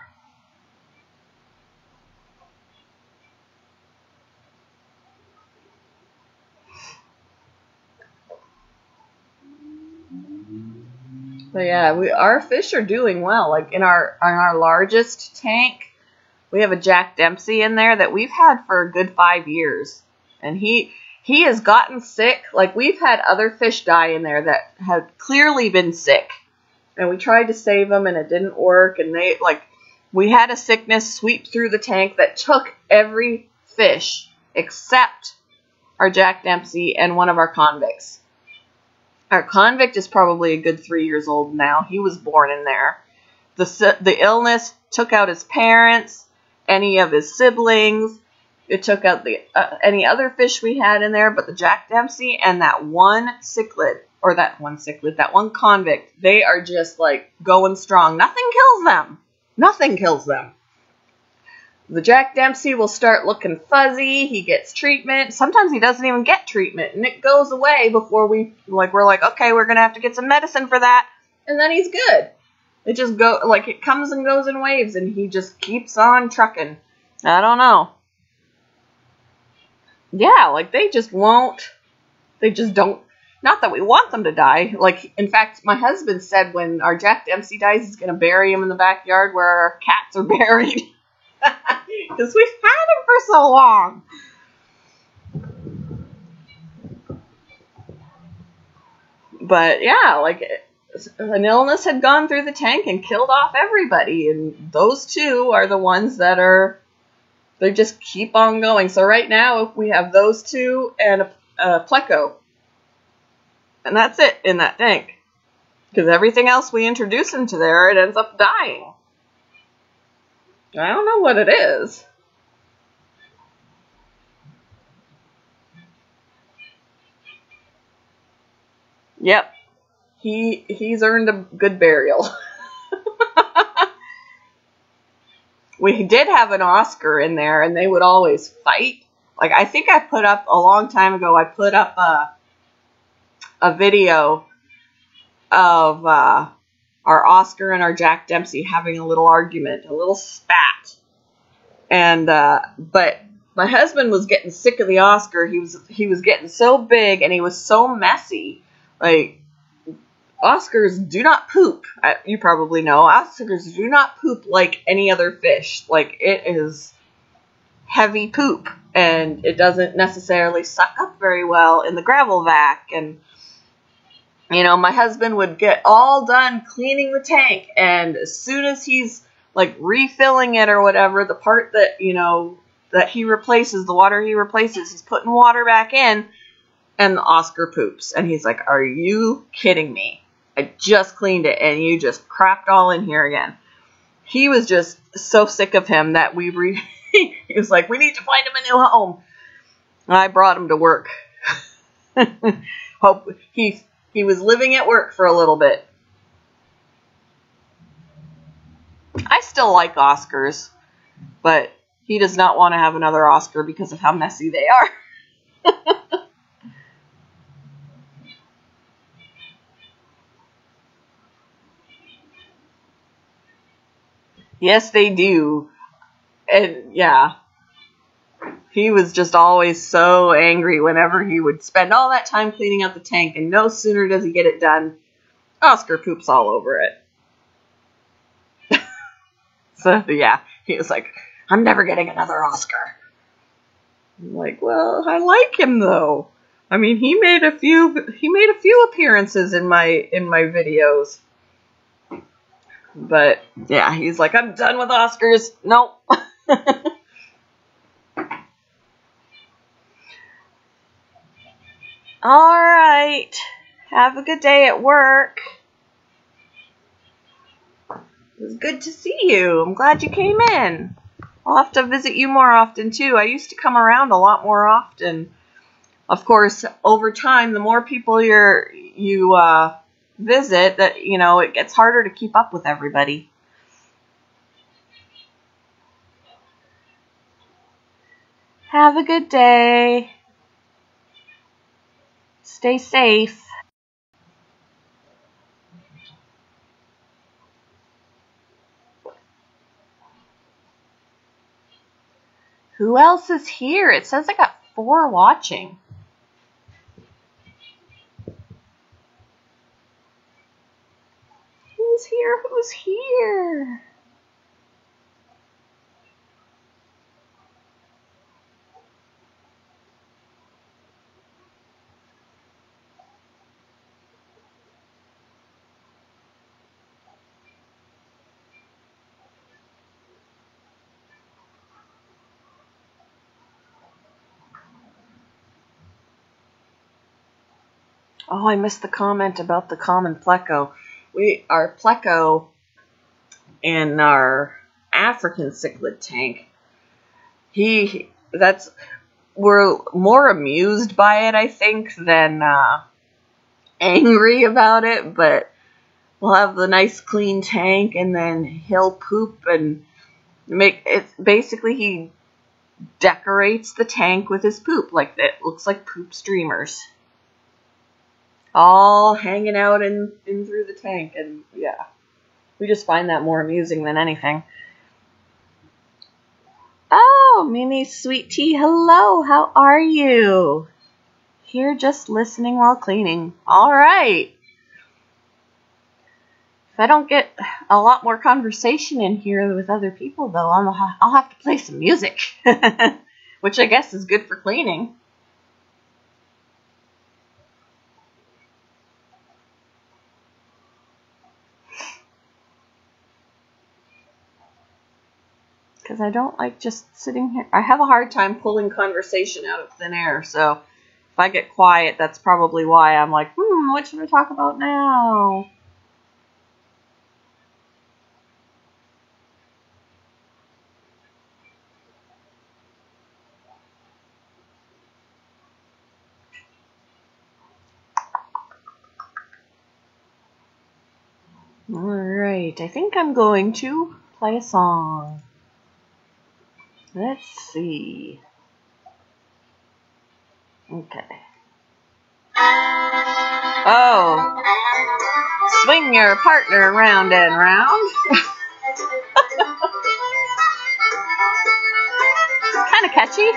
But yeah, our fish are doing well. Like in our largest tank, we have a Jack Dempsey in there that we've had for a good 5 years. And he has gotten sick. Like we've had other fish die in there that had clearly been sick. And we tried to save them and it didn't work. And we had a sickness sweep through the tank that took every fish except our Jack Dempsey and one of our convicts. Our convict is probably a good 3 years old now. He was born in there. The illness took out his parents, any of his siblings. It took out any other fish we had in there, but the Jack Dempsey and that one convict, they are just like going strong. Nothing kills them. Nothing kills them. The Jack Dempsey will start looking fuzzy. He gets treatment. Sometimes he doesn't even get treatment, and it goes away before we're like, okay, we're gonna have to get some medicine for that, and then he's good. It just it comes and goes in waves, and he just keeps on trucking. I don't know. Yeah, like they just won't. They just don't. Not that we want them to die. Like, in fact, my husband said when our Jack Dempsey dies, he's going to bury him in the backyard where our cats are buried. Because we've had him for so long. But yeah, like, an illness had gone through the tank and killed off everybody. And those two are the ones that they just keep on going. So right now, we have those two and a pleco. And that's it in that tank. Because everything else we introduce into there, it ends up dying. I don't know what it is. Yep. He's earned a good burial. We did have an Oscar in there, and they would always fight. Like, I think I put up, a long time ago, I put up a video of our Oscar and our Jack Dempsey having a little argument, a little spat. And, but my husband was getting sick of the Oscar. He was getting so big, and he was so messy. Like, Oscars do not poop. You probably know. Oscars do not poop like any other fish. Like, it is heavy poop, and it doesn't necessarily suck up very well in the gravel vac. And, you know, my husband would get all done cleaning the tank, and as soon as he's, like, refilling it or whatever, the part that, you know, that he replaces, the water he replaces, he's putting water back in, and the Oscar poops. And he's like, "Are you kidding me? I just cleaned it, and you just crapped all in here again." He was just so sick of him that he was like, "We need to find him a new home." And I brought him to work. Hope he was living at work for a little bit. I still like Oscars, but he does not want to have another Oscar because of how messy they are. Yes, they do. And yeah, he was just always so angry whenever he would spend all that time cleaning out the tank, and no sooner does he get it done, Oscar poops all over it. So yeah, he was like, "I'm never getting another Oscar." I'm like, "Well, I like him though. I mean, he made a few appearances in my videos." But yeah, he's like, "I'm done with Oscars." Nope. All right. Have a good day at work. It was good to see you. I'm glad you came in. I'll have to visit you more often too. I used to come around a lot more often. Of course, over time, the more people you visit, that, you know, it gets harder to keep up with everybody. Have a good day. Stay safe. Who else is here? It says I got 4 watching. Who's here? Who's here? Oh, I missed the comment about the common pleco. Our pleco in our African cichlid tank, we're more amused by it, I think, than angry about it. But we'll have the nice clean tank, and then he'll poop and make it. Basically, he decorates the tank with his poop. Like, it looks like poop streamers, all hanging out in through the tank. And yeah, we just find that more amusing than anything. Oh, Mimi Sweet Tea, hello, how are you? Here just listening while cleaning. All right. If I don't get a lot more conversation in here with other people, though, I'll have to play some music, which I guess is good for cleaning. Because I don't like just sitting here. I have a hard time pulling conversation out of thin air, so if I get quiet, that's probably why I'm like, what should we talk about now? Alright, I think I'm going to play a song. Let's see. Okay. Oh. Swing your partner round and round. Kind of catchy.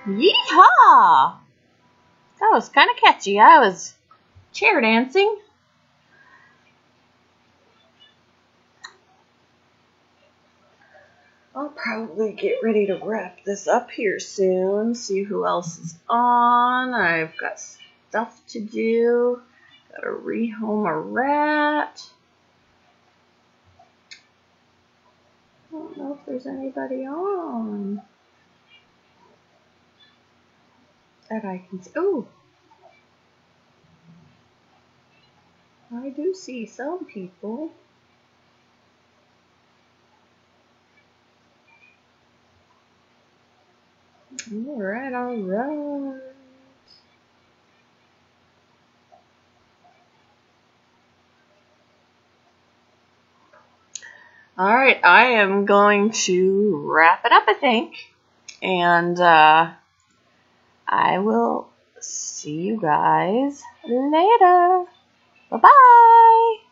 Yeehaw! That was kind of catchy. I was chair dancing. I'll probably get ready to wrap this up here soon. See who else is on. I've got stuff to do. Gotta rehome a rat. I don't know if there's anybody on that I can see. Oh! I do see some people. Alright, alright. Alright, I am going to wrap it up, I think. And I will see you guys later. Bye-bye.